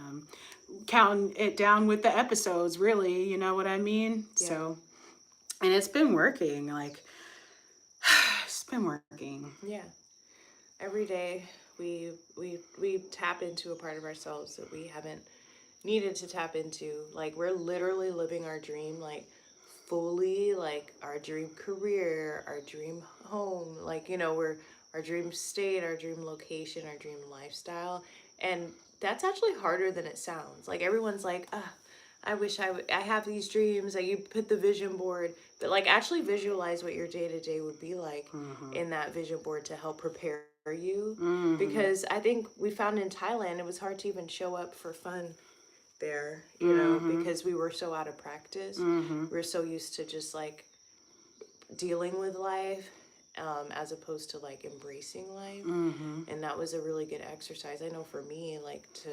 counting it down with the episodes, really. You know what I mean? Yeah. So, and it's been working. Like, it's been working. Yeah. Every day we tap into a part of ourselves that we haven't needed to tap into. Like, we're literally living our dream, like fully, like our dream career, our dream home, like, you know, we're our dream state, our dream location, our dream lifestyle. And that's actually harder than it sounds. Like, everyone's like, I wish I have these dreams. Like, you put the vision board, but like actually visualize what your day-to-day would be like in that vision board to help prepare you. Because I think we found in Thailand it was hard to even show up for fun there, you know, because we were so out of practice. We were so used to just like dealing with life as opposed to like embracing life. And that was a really good exercise. I know for me, like, to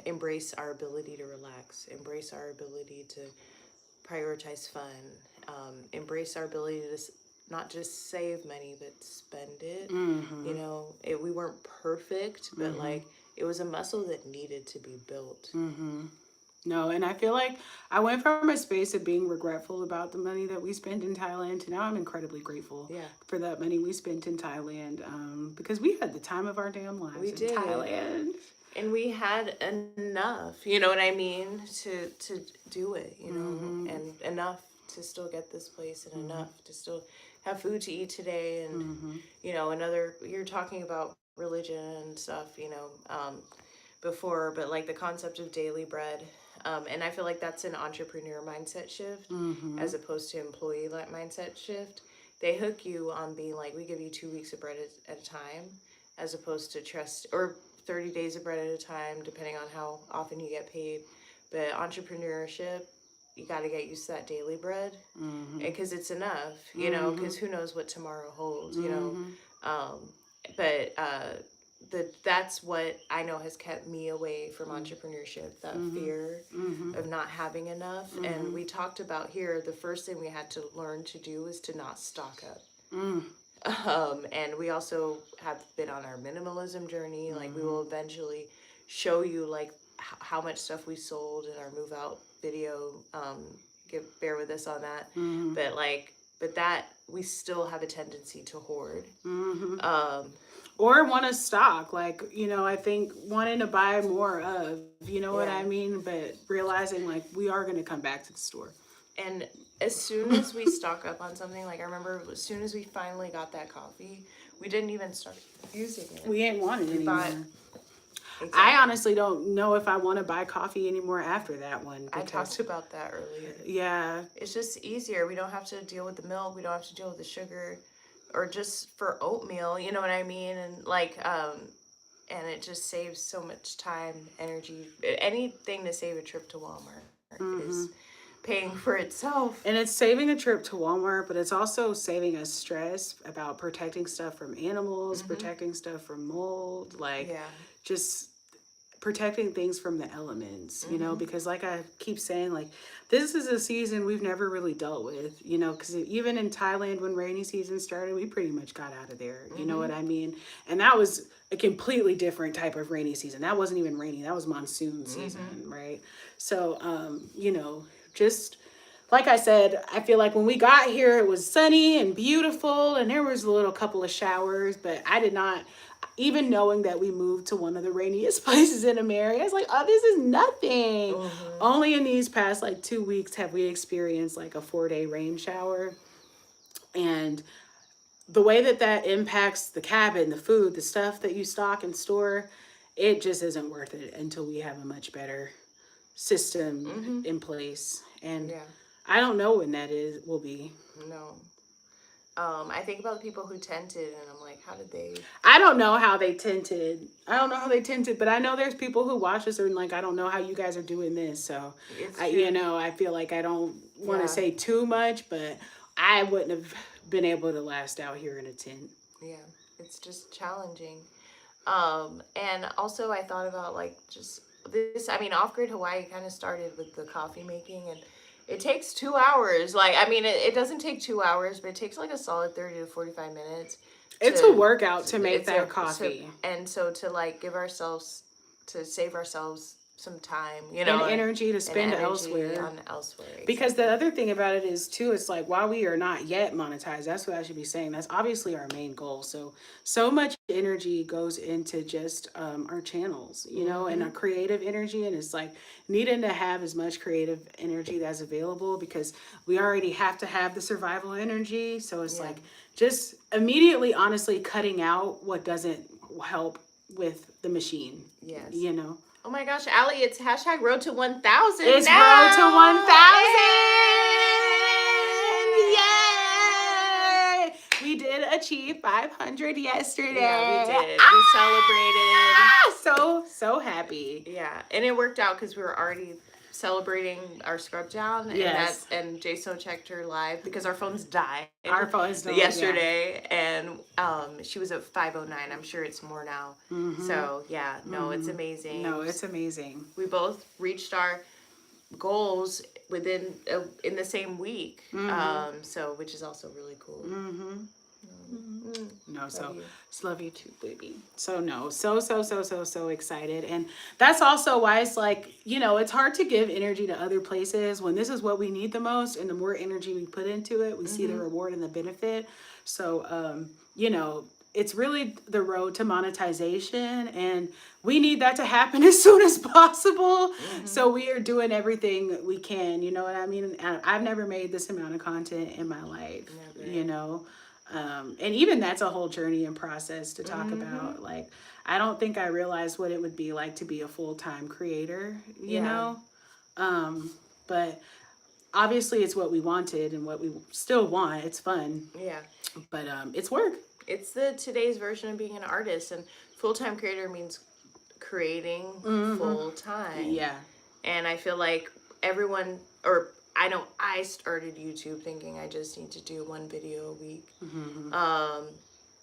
embrace our ability to relax, embrace our ability to prioritize fun, embrace our ability to not just save money but spend it. You know, we weren't perfect, but like it was a muscle that needed to be built. No, and I feel like I went from a space of being regretful about the money that we spent in Thailand to now I'm incredibly grateful for that money we spent in Thailand, because we had the time of our damn lives in Thailand. And we had enough, you know what I mean, to do it, you know, and enough to still get this place, and enough to still have food to eat today, and you know, you're talking about religion and stuff, you know, before, but like the concept of daily bread, and I feel like that's an entrepreneur mindset shift as opposed to employee mindset shift. They hook you on being like, we give you 2 weeks of bread at a time, as opposed to trust, or 30 days of bread at a time, depending on how often you get paid. But entrepreneurship, you got to get used to that daily bread, because it's enough, you know, because who knows what tomorrow holds, you know. But that's what I know has kept me away from entrepreneurship, that fear of not having enough. And we talked about here, the first thing we had to learn to do is to not stock up. And we also have been on our minimalism journey. Like, we will eventually show you like how much stuff we sold in our move out video. Bear with us on that. But that we still have a tendency to hoard. Or want to stock, like, you know, I think wanting to buy more of, you know what I mean? But realizing like we are going to come back to the store. And as soon as we stock up on something, like I remember as soon as we finally got that coffee, we didn't even start using it. We ain't want it anymore. Exactly. I honestly don't know if I want to buy coffee anymore after that one. I talked about that earlier. Yeah. It's just easier. We don't have to deal with the milk. We don't have to deal with the sugar. Or just for oatmeal, you know what I mean? And like, and it just saves so much time, energy. Anything to save a trip to Walmart is paying for itself. And it's saving a trip to Walmart, but it's also saving us stress about protecting stuff from animals, protecting stuff from mold, like just protecting things from the elements, you know, because like I keep saying, like, this is a season we've never really dealt with, you know, because even in Thailand, when rainy season started, we pretty much got out of there, you know what I mean? And that was a completely different type of rainy season. That wasn't even rainy. That was monsoon season, right? So, you know, just like I said, I feel like when we got here, it was sunny and beautiful, and there was a little couple of showers, but I did not, even knowing that we moved to one of the rainiest places in America, I was like, oh, this is nothing. Only in these past like 2 weeks have we experienced like a 4-day rain shower. And the way that that impacts the cabin, the food, the stuff that you stock and store, it just isn't worth it until we have a much better system in place. And I don't know when that will be. No. I think about the people who tented, and I'm like, how did they? I don't know how they tented. But I know there's people who watch us and like, I don't know how you guys are doing this. So, you know, I feel like I don't want to say too much, but I wouldn't have been able to last out here in a tent. Yeah, it's just challenging. And also I thought about like just this, I mean, Off-Grid Hawaii kind of started with the coffee making, and it takes 2 hours. Like, I mean, it doesn't take 2 hours, but it takes like a solid 30 to 45 minutes. It's a workout to make that coffee. And so to like to save ourselves some time, you know, and energy to spend elsewhere. Because the other thing about it is too, it's like, while we are not yet monetized, that's what I should be saying. That's obviously our main goal. So much energy goes into just our channels, you know, and our creative energy. And it's like needing to have as much creative energy that's available, because we already have to have the survival energy. So it's like just immediately, honestly, cutting out what doesn't help with the machine. Yes. You know? Oh my gosh, Allie, it's hashtag road to 1,000. It's now. road to 1,000. Yay! We did achieve 500 yesterday. Yeah, we did. We celebrated. So happy. Yeah, and it worked out because we were already celebrating our scrub down, and JayySnow checked her live because our phones died. Yesterday, and she was at 509. I'm sure it's more now. So it's amazing. No, it's amazing. We both reached our goals within in the same week. So which is also really cool. No, so love you too, baby. So so excited. And that's also why it's like, you know, it's hard to give energy to other places when this is what we need the most, and the more energy we put into it, we see the reward and the benefit. So you know, it's really the road to monetization, and we need that to happen as soon as possible. So we are doing everything we can, you know what I mean? I've never made this amount of content in my life, you know? And even that's a whole journey and process to talk about. Like, I don't think I realized what it would be like to be a full-time creator, you know? But obviously it's what we wanted and what we still want. It's fun. Yeah. But it's work. It's today's version of being an artist, and full-time creator means creating full-time. Yeah. And I feel like everyone, or I know I started YouTube thinking I just need to do 1 video a week.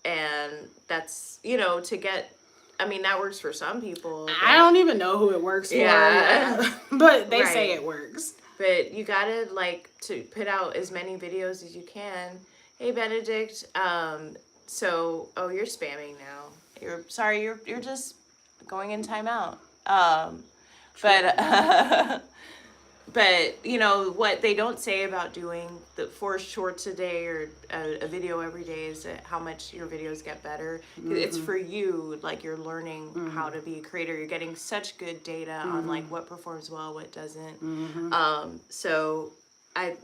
And that's, you know, to get, I mean, that works for some people. I don't even know who it works for. Yeah. But they say it works. But you gotta, like, to put out as many videos as you can. Hey, Benedict. So, oh, you're spamming now. You're just going in timeout. But you know what they don't say about doing the 4 shorts a day or a video every day is that how much your videos get better. It's for you, like you're learning how to be a creator. You're getting such good data on like what performs well, what doesn't. So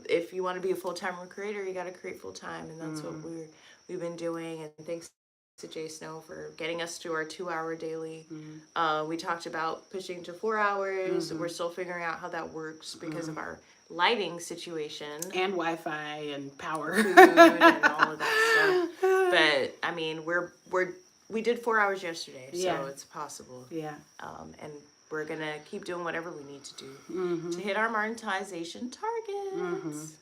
if you want to be a full-time creator, you got to create full-time, and that's what we've been doing. And thanks to JayySnow for getting us to our 2-hour daily. We talked about pushing to 4 hours. We're still figuring out how that works because of our lighting situation and Wi-Fi and power, food, and all of that stuff. But I mean, we did 4 hours yesterday, so it's possible. Yeah. And we're gonna keep doing whatever we need to do to hit our monetization targets.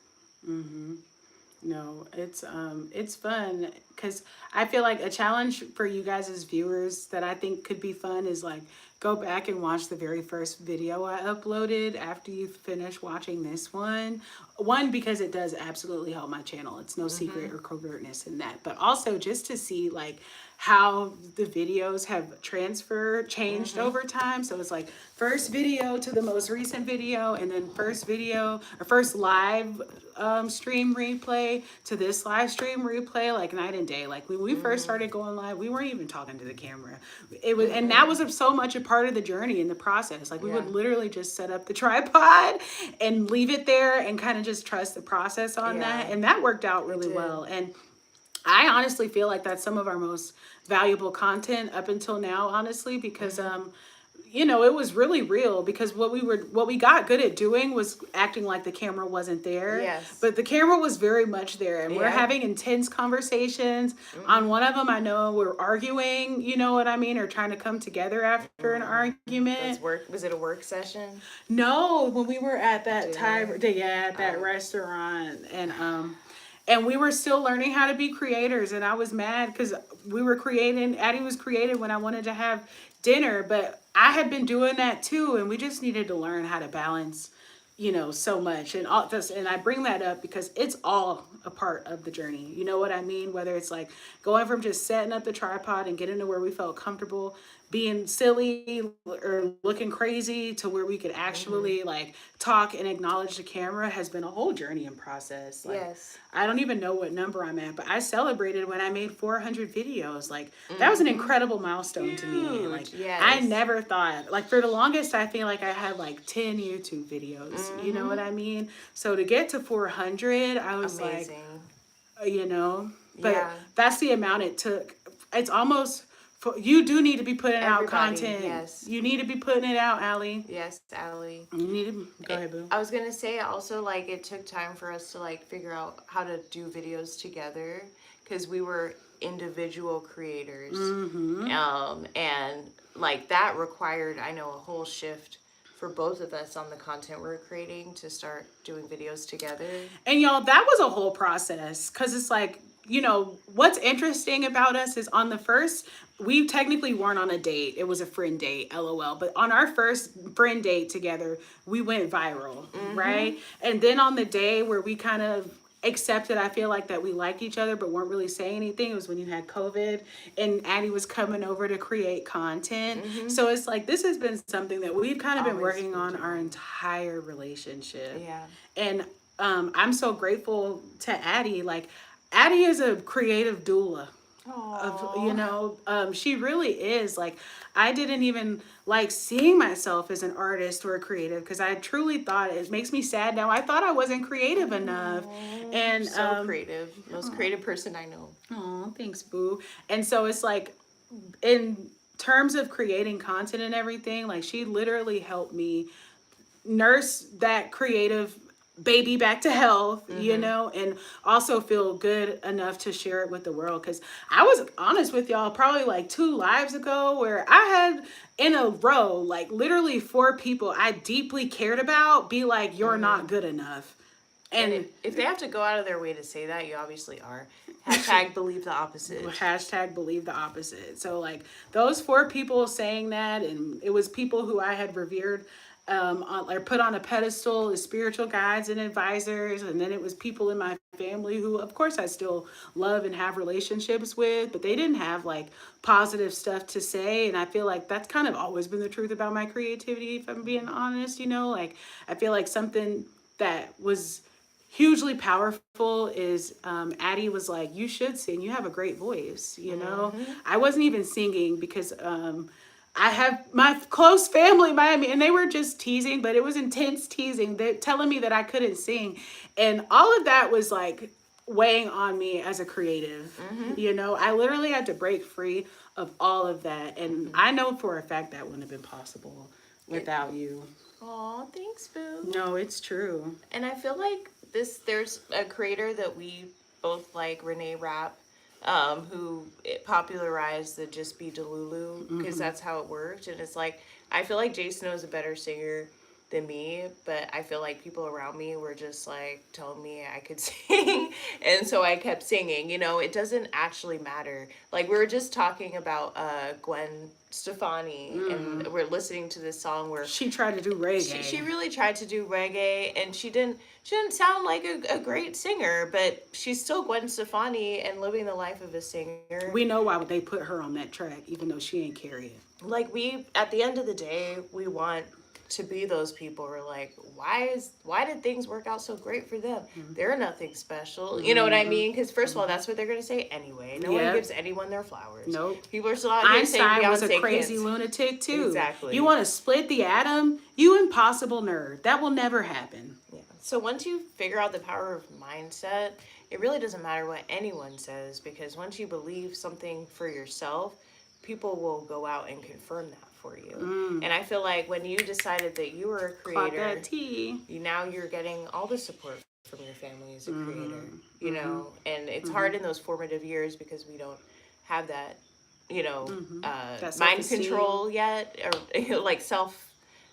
No, it's fun because I feel like a challenge for you guys as viewers that I think could be fun is like go back and watch the very first video I uploaded after you finish watching this one. One, because it does absolutely help my channel. It's no secret or covertness in that. But also just to see like how the videos have changed over time. So it's like first video to the most recent video, and then first video or first live stream replay to this live stream replay, like night and day. Like when we first started going live, we weren't even talking to the camera. It was, and that was so much a part of the journey and the process. Like we would literally just set up the tripod and leave it there and kind of just trust the process on that. And that worked out really well. And I honestly feel like that's some of our most valuable content up until now, honestly, because you know, it was really real, because what we got good at doing was acting like the camera wasn't there. Yes. But the camera was very much there, and we're having intense conversations. On one of them, I know we're arguing, you know what I mean, or trying to come together after an argument. Was it a work session? No, when we were at that that restaurant, and we were still learning how to be creators, and I was mad because we were creating. Addy was creative when I wanted to have dinner, but I had been doing that too, and we just needed to learn how to balance, you know, so much. And all this, and I bring that up because it's all a part of the journey. You know what I mean? Whether it's like going from just setting up the tripod and getting to where we felt comfortable being silly or looking crazy to where we could actually like talk and acknowledge the camera has been a whole journey and process. Like, I don't even know what number I'm at, but I celebrated when I made 400 videos. Like that was an incredible milestone to me. Like I never thought, like for the longest, I feel like I had like 10 YouTube videos, you know what I mean? So to get to 400, I was like, you know, but that's the amount it took. It's almost, you do need to be putting out content. Yes. You need to be putting it out, Allie. Yes, Allie. You need to, go ahead, boo. I was going to say also, like, it took time for us to, like, figure out how to do videos together, because we were individual creators. And, like, that required, I know, a whole shift for both of us on the content we're creating to start doing videos together. And, y'all, that was a whole process, because it's like, you know, what's interesting about us is on the first, we technically weren't on a date. It was a friend date, LOL. But on our first friend date together, we went viral, right? And then on the day where we kind of accepted, I feel like, that we liked each other but weren't really saying anything, it was when you had COVID and Addy was coming over to create content. So it's like, this has been something that we've kind of been working on our entire relationship. And I'm so grateful to Addy. Like, Addy is a creative doula. of, you know, she really is. Like, I didn't even like seeing myself as an artist or a creative because I truly thought, it makes me sad now, I thought I wasn't creative enough. And So creative. Most creative person I know. oh, thanks, boo. And so it's like, in terms of creating content and everything, like, she literally helped me nurse that creative baby back to health, you know, and also feel good enough to share it with the world. Because I was honest with y'all probably like 2 lives ago where I had in a row, like, literally 4 people I deeply cared about be like, you're not good enough. And if they have to go out of their way to say that, you obviously are. Hashtag believe the opposite. Hashtag believe the opposite. So, like, those 4 people saying that, and it was people who I had revered, or put on a pedestal as spiritual guides and advisors. And then it was people in my family who, of course, I still love and have relationships with, but they didn't have like positive stuff to say. And I feel like that's kind of always been the truth about my creativity, if I'm being honest, you know, like, I feel like something that was hugely powerful is Addy was like, you should sing, you have a great voice, you know. I wasn't even singing because I have my close family in Miami, and they were just teasing, but it was intense teasing. They're telling me that I couldn't sing, and all of that was like weighing on me as a creative. You know, I literally had to break free of all of that, and I know for a fact that wouldn't have been possible without you. Aw, thanks, boo. No, it's true. And I feel like there's a creator that we both like, Renee Rapp, who popularized the Just Be Delulu, because that's how it worked. And it's like, I feel like JayySnow is a better singer than me, but I feel like people around me were just like telling me I could sing, and so I kept singing. You know, it doesn't actually matter. Like, we were just talking about Gwen Stefani, and we're listening to this song where She tried to do reggae. she really tried to do reggae, and she didn't sound like a great singer, but she's still Gwen Stefani and living the life of a singer. We know why they put her on that track, even though she ain't carry it. Like, we, at the end of the day, we want to be those people who are like, why did things work out so great for them? They're nothing special. You know what I mean? Because first of all, that's what they're going to say anyway. No one gives anyone their flowers. Nope. People are still out here saying Einstein was a Beyonce crazy can't. lunatic too. Exactly. You want to split the atom? You impossible nerd. That will never happen. Yeah. So once you figure out the power of mindset, it really doesn't matter what anyone says, because once you believe something for yourself, people will go out and confirm that for you. And I feel like when you decided that you were a creator, that tea. now you're getting all the support from your family as a creator, you know, and it's hard in those formative years because we don't have that, you know, mind control yet, or like self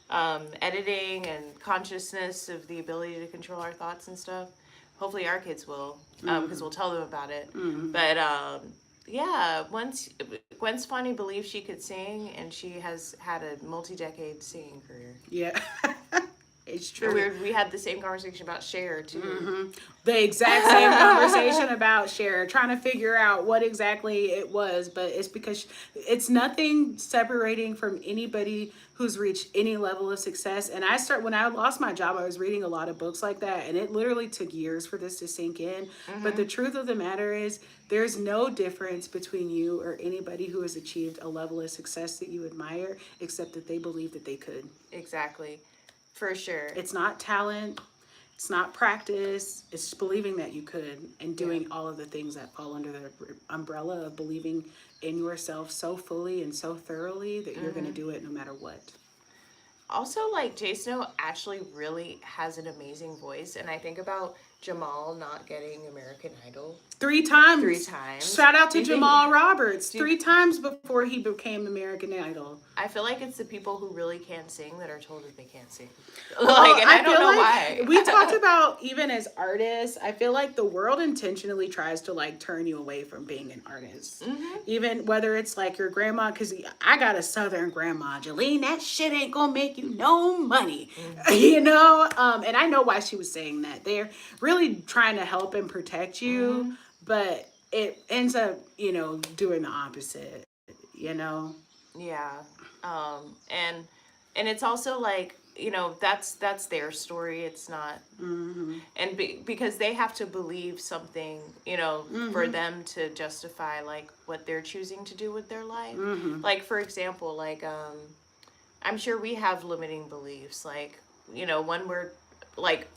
editing and consciousness of the ability to control our thoughts and stuff. Hopefully our kids will, because we'll tell them about it. But yeah, once Gwen Stefani believed she could sing, and she has had a multi-decade singing career. Yeah. It's true. We had the same conversation about Cher too. The exact same conversation about Cher, trying to figure out what exactly it was, but it's because it's nothing separating from anybody who's reached any level of success. And when I lost my job, I was reading a lot of books like that, and it literally took years for this to sink in. But the truth of the matter is, there's no difference between you or anybody who has achieved a level of success that you admire, except that they believe that they could. Exactly. For sure. It's not talent. It's not practice. It's just believing that you could, and doing all of the things that fall under the umbrella of believing in yourself so fully and so thoroughly that you're going to do it no matter what. Also, like, JayySnow actually really has an amazing voice, and I think about Jamal not getting American Idol. 3 times. 3 times. Shout out to Jamal Roberts. 3 times before he became American Idol. I feel like it's the people who really can't sing that are told that they can't sing. Like, and I don't know why. We talked about, even as artists, I feel like the world intentionally tries to like turn you away from being an artist. Even whether it's like your grandma, because I got a Southern grandma, Jolene, that shit ain't gonna make you no money. You know? And I know why she was saying that. They're really trying to help and protect you, but it ends up, you know, doing the opposite, you know? Yeah. And it's also like, you know, that's their story. It's not, and because they have to believe something, you know, for them to justify like what they're choosing to do with their life. Like for example, like I'm sure we have limiting beliefs. Like, you know, when we're like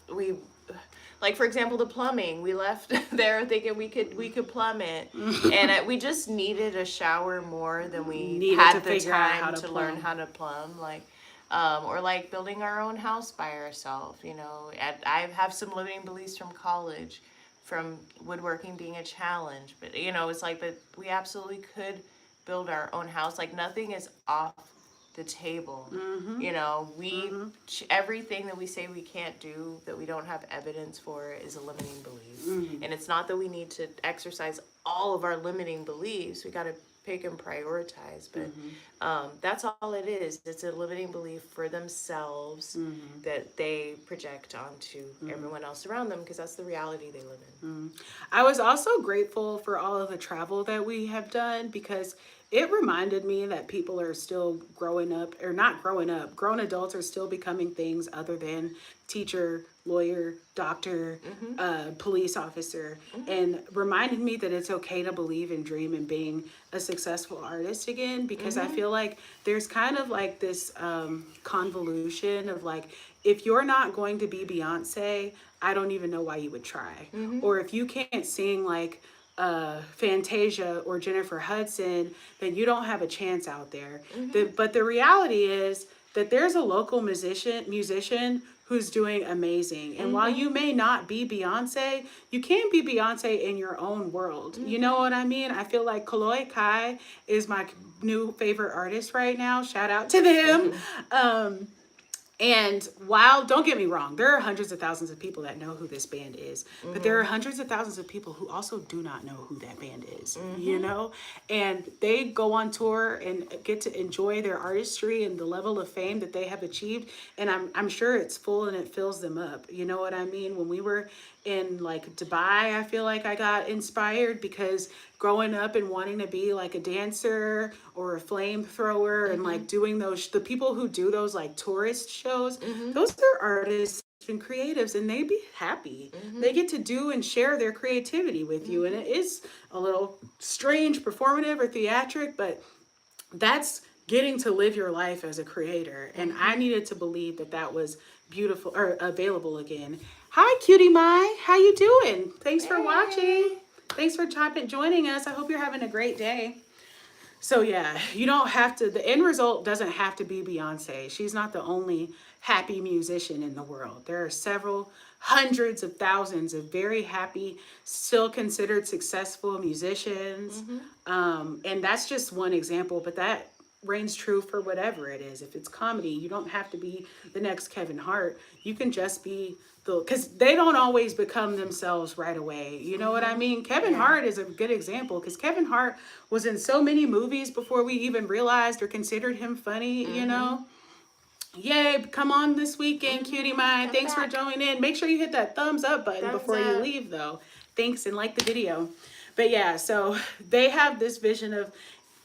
like for example the plumbing, we left there thinking we could plumb it, and we just needed a shower more than we had the time to learn how to plumb. Like or like building our own house by ourselves, you know. I have some limiting beliefs from college, from woodworking being a challenge, but you know, it's like, but we absolutely could build our own house. Like nothing is off the table. You know, everything that we say we can't do, that we don't have evidence for, is a limiting belief. And it's not that we need to exercise all of our limiting beliefs. We got to pick and prioritize, but that's all it is. It's a limiting belief for themselves that they project onto everyone else around them, because that's the reality they live in. I was also grateful for all of the travel that we have done, because it reminded me that people are still growing up, or not growing up, grown adults are still becoming things other than teacher, lawyer, doctor, police officer, and reminded me that it's okay to believe and dream in being a successful artist again, because I feel like there's kind of like this convolution of like, if you're not going to be Beyonce, I don't even know why you would try. Or if you can't sing like Fantasia or Jennifer Hudson, then you don't have a chance out there. But the reality is that there's a local musician who's doing amazing. And while you may not be Beyonce, you can be Beyonce in your own world. You know what I mean? I feel like Kaloi Kai is my new favorite artist right now. Shout out to them. And while, don't get me wrong, there are hundreds of thousands of people that know who this band is, but there are hundreds of thousands of people who also do not know who that band is, you know? And they go on tour and get to enjoy their artistry and the level of fame that they have achieved. And I'm sure it's full and it fills them up. You know what I mean? When we were in like Dubai, I feel like I got inspired, because growing up and wanting to be like a dancer or a flamethrower and like doing those, the people who do those like tourist shows, those are artists and creatives, and they be happy. They get to do and share their creativity with you, and it is a little strange, performative or theatric, but that's getting to live your life as a creator. And I needed to believe that that was beautiful or available again. Hi, Cutie Mai. How you doing? Thanks for watching. Thanks for joining us. I hope you're having a great day. So yeah, you don't have to, the end result doesn't have to be Beyonce. She's not the only happy musician in the world. There are several hundreds of thousands of very happy, still considered successful musicians. And that's just one example, but that reigns true for whatever it is. If it's comedy, you don't have to be the next Kevin Hart. You can just be because they don't always become themselves right away. You know what I mean? Kevin Hart is a good example, because Kevin Hart was in so many movies before we even realized or considered him funny, you know? Yay, come on this weekend, Cutie Mai. Thanks for joining in. Make sure you hit that thumbs up button before you leave, though. Thanks, and like the video. But yeah, so they have this vision of,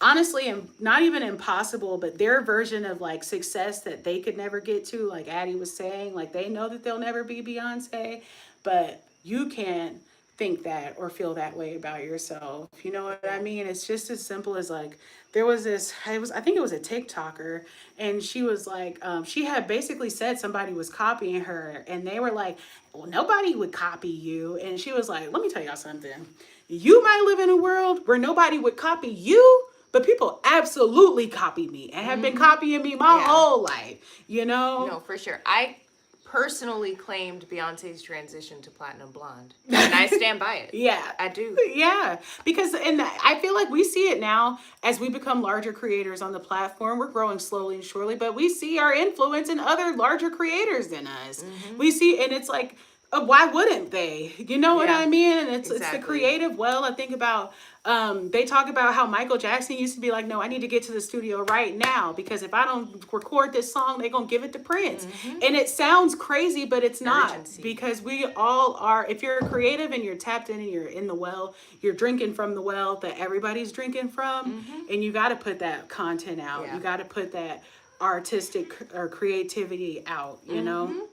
honestly, and not even impossible, but their version of like success that they could never get to, like Addy was saying, like they know that they'll never be Beyonce, but you can't think that or feel that way about yourself. You know what I mean? It's just as simple as like, there was this, I think it was a TikToker, and she was like, she had basically said somebody was copying her, and they were like, well, nobody would copy you. And she was like, let me tell y'all something. You might live in a world where nobody would copy you, but people absolutely copy me and have been copying me my whole life, you know? No, for sure. I personally claimed Beyonce's transition to Platinum Blonde, and I stand by it. Yeah. I do. Yeah, because, and I feel like we see it now as we become larger creators on the platform. We're growing slowly and surely, but we see our influence in other larger creators than us. We see, and it's like, why wouldn't they? You know what I mean? And it's the creative well. I think about, they talk about how Michael Jackson used to be like, no, I need to get to the studio right now, because if I don't record this song, they're going to give it to Prince. And it sounds crazy, but it's not. Urgency. Because we all are, if you're creative and you're tapped in and you're in the well, you're drinking from the well that everybody's drinking from, and you got to put that content out. You got to put that artistic or creativity out, you know?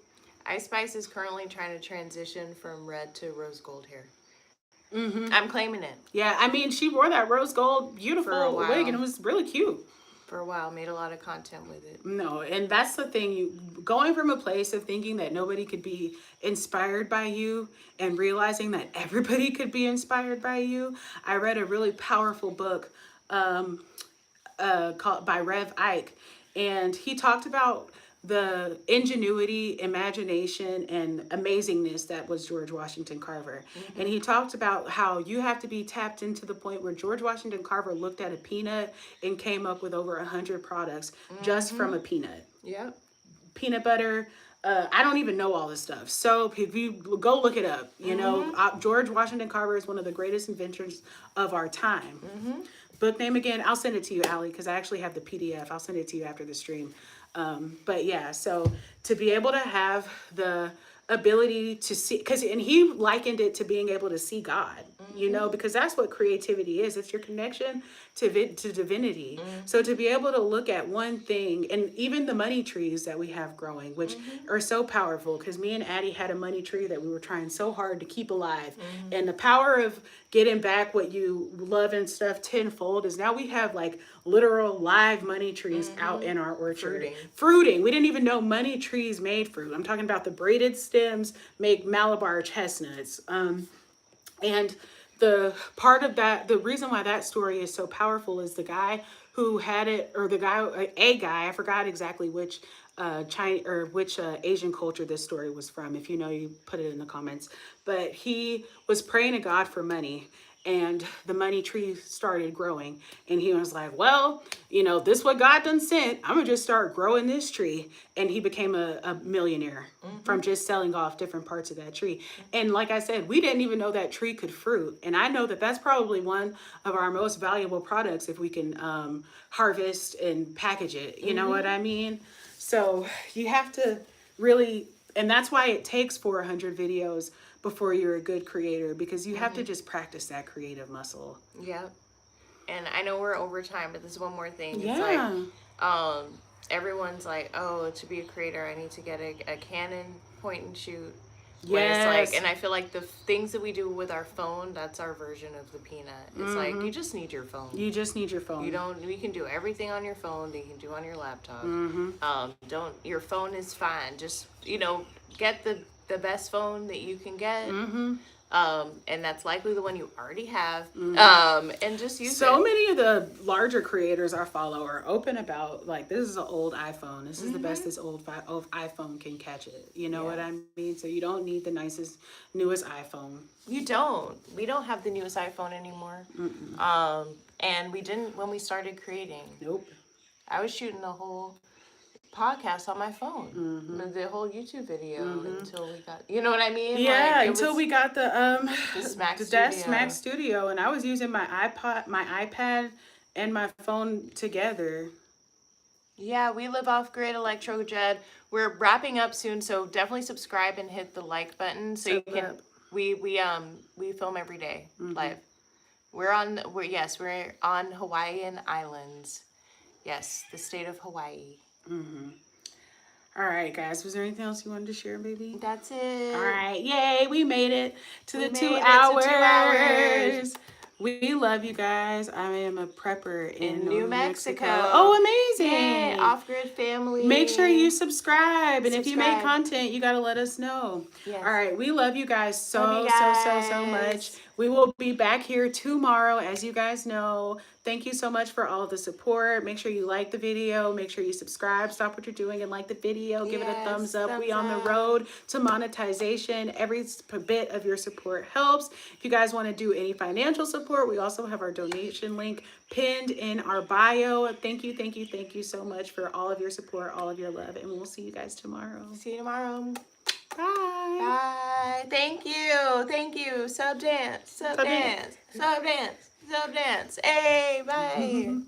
Ice Spice is currently trying to transition from red to rose gold hair. I'm claiming it. Yeah, I mean, she wore that rose gold beautiful wig, and it was really cute. For a while, made a lot of content with it. No, and that's the thing, you going from a place of thinking that nobody could be inspired by you and realizing that everybody could be inspired by you. I read a really powerful book called by Rev Ike, and he talked about the ingenuity, imagination, and amazingness that was George Washington Carver. And he talked about how you have to be tapped into the point where George Washington Carver looked at a peanut and came up with over 100 products just from a peanut. Yep. Peanut butter. I don't even know all this stuff. So if you go look it up, you know, George Washington Carver is one of the greatest inventors of our time. Book name again, I'll send it to you, Allie, because I actually have the PDF. I'll send it to you after the stream. But yeah, so to be able to have the ability to see, and he likened it to being able to see God, you know, because that's what creativity is. It's your connection to divinity. So to be able to look at one thing, and even the money trees that we have growing, which are so powerful, because me and Addy had a money tree that we were trying so hard to keep alive. And the power of getting back what you love and stuff tenfold is now we have like literal live money trees out in our orchard. Fruiting. We didn't even know money trees made fruit. I'm talking about the braided stems make Malabar chestnuts. And the part of that, the reason why that story is so powerful is the guy who had it, or a guy, I forgot exactly which China or which Asian culture this story was from. If you know, you put it in the comments. But he was praying to God for money, and the money tree started growing. And he was like, well, you know, this what God done sent. I'm gonna just start growing this tree. And he became a millionaire from just selling off different parts of that tree. And like I said, we didn't even know that tree could fruit. And I know that that's probably one of our most valuable products if we can harvest and package it. You know what I mean? So you have to really, and that's why it takes 400 videos before you're a good creator, because you have to just practice that creative muscle. Yep. And I know we're over time, but there's one more thing. Yeah. It's like, everyone's like, oh, to be a creator, I need to get a Canon point and shoot. Yes. It's like, and I feel like the things that we do with our phone, that's our version of the peanut. It's like, you just need your phone. You just need your phone. You can do everything on your phone that you can do on your laptop. Your phone is fine. Just, you know, get the best phone that you can get. And that's likely the one you already have. And just use it. So many of the larger creators I follow are open about, like, this is an old iPhone. This is the best this old iPhone can catch it. You know what I mean? So you don't need the nicest, newest iPhone. You don't. We don't have the newest iPhone anymore. And we didn't when we started creating. Nope. I was shooting the whole podcast on my phone, the whole YouTube video until we got, you know what I mean? Yeah, like, until we got the Smack Studio, and I was using my iPad, and my phone together. Yeah, we live off grid Electro Jed. We're wrapping up soon, so definitely subscribe and hit the like button so you can. We film every day live. We're on Hawaiian Islands. Yes, the state of Hawaii. All right, guys. Was there anything else you wanted to share, baby? That's it. All right. Yay. We made it to the 2 hours. We love you guys. I am a prepper in New Mexico. Oh, amazing. Yay, Off-Grid family. Make sure you subscribe. And if you make content, you got to let us know. Yes. All right. We love you guys so much. We will be back here tomorrow, as you guys know. Thank you so much for all the support. Make sure you like the video. Make sure you subscribe. Stop what you're doing and like the video. Give it a thumbs up. We on the road to monetization. Every bit of your support helps. If you guys want to do any financial support, we also have our donation link pinned in our bio. Thank you so much for all of your support, all of your love, and we'll see you guys tomorrow. See you tomorrow. Bye. Bye. Thank you. Sub dance. Hey, bye.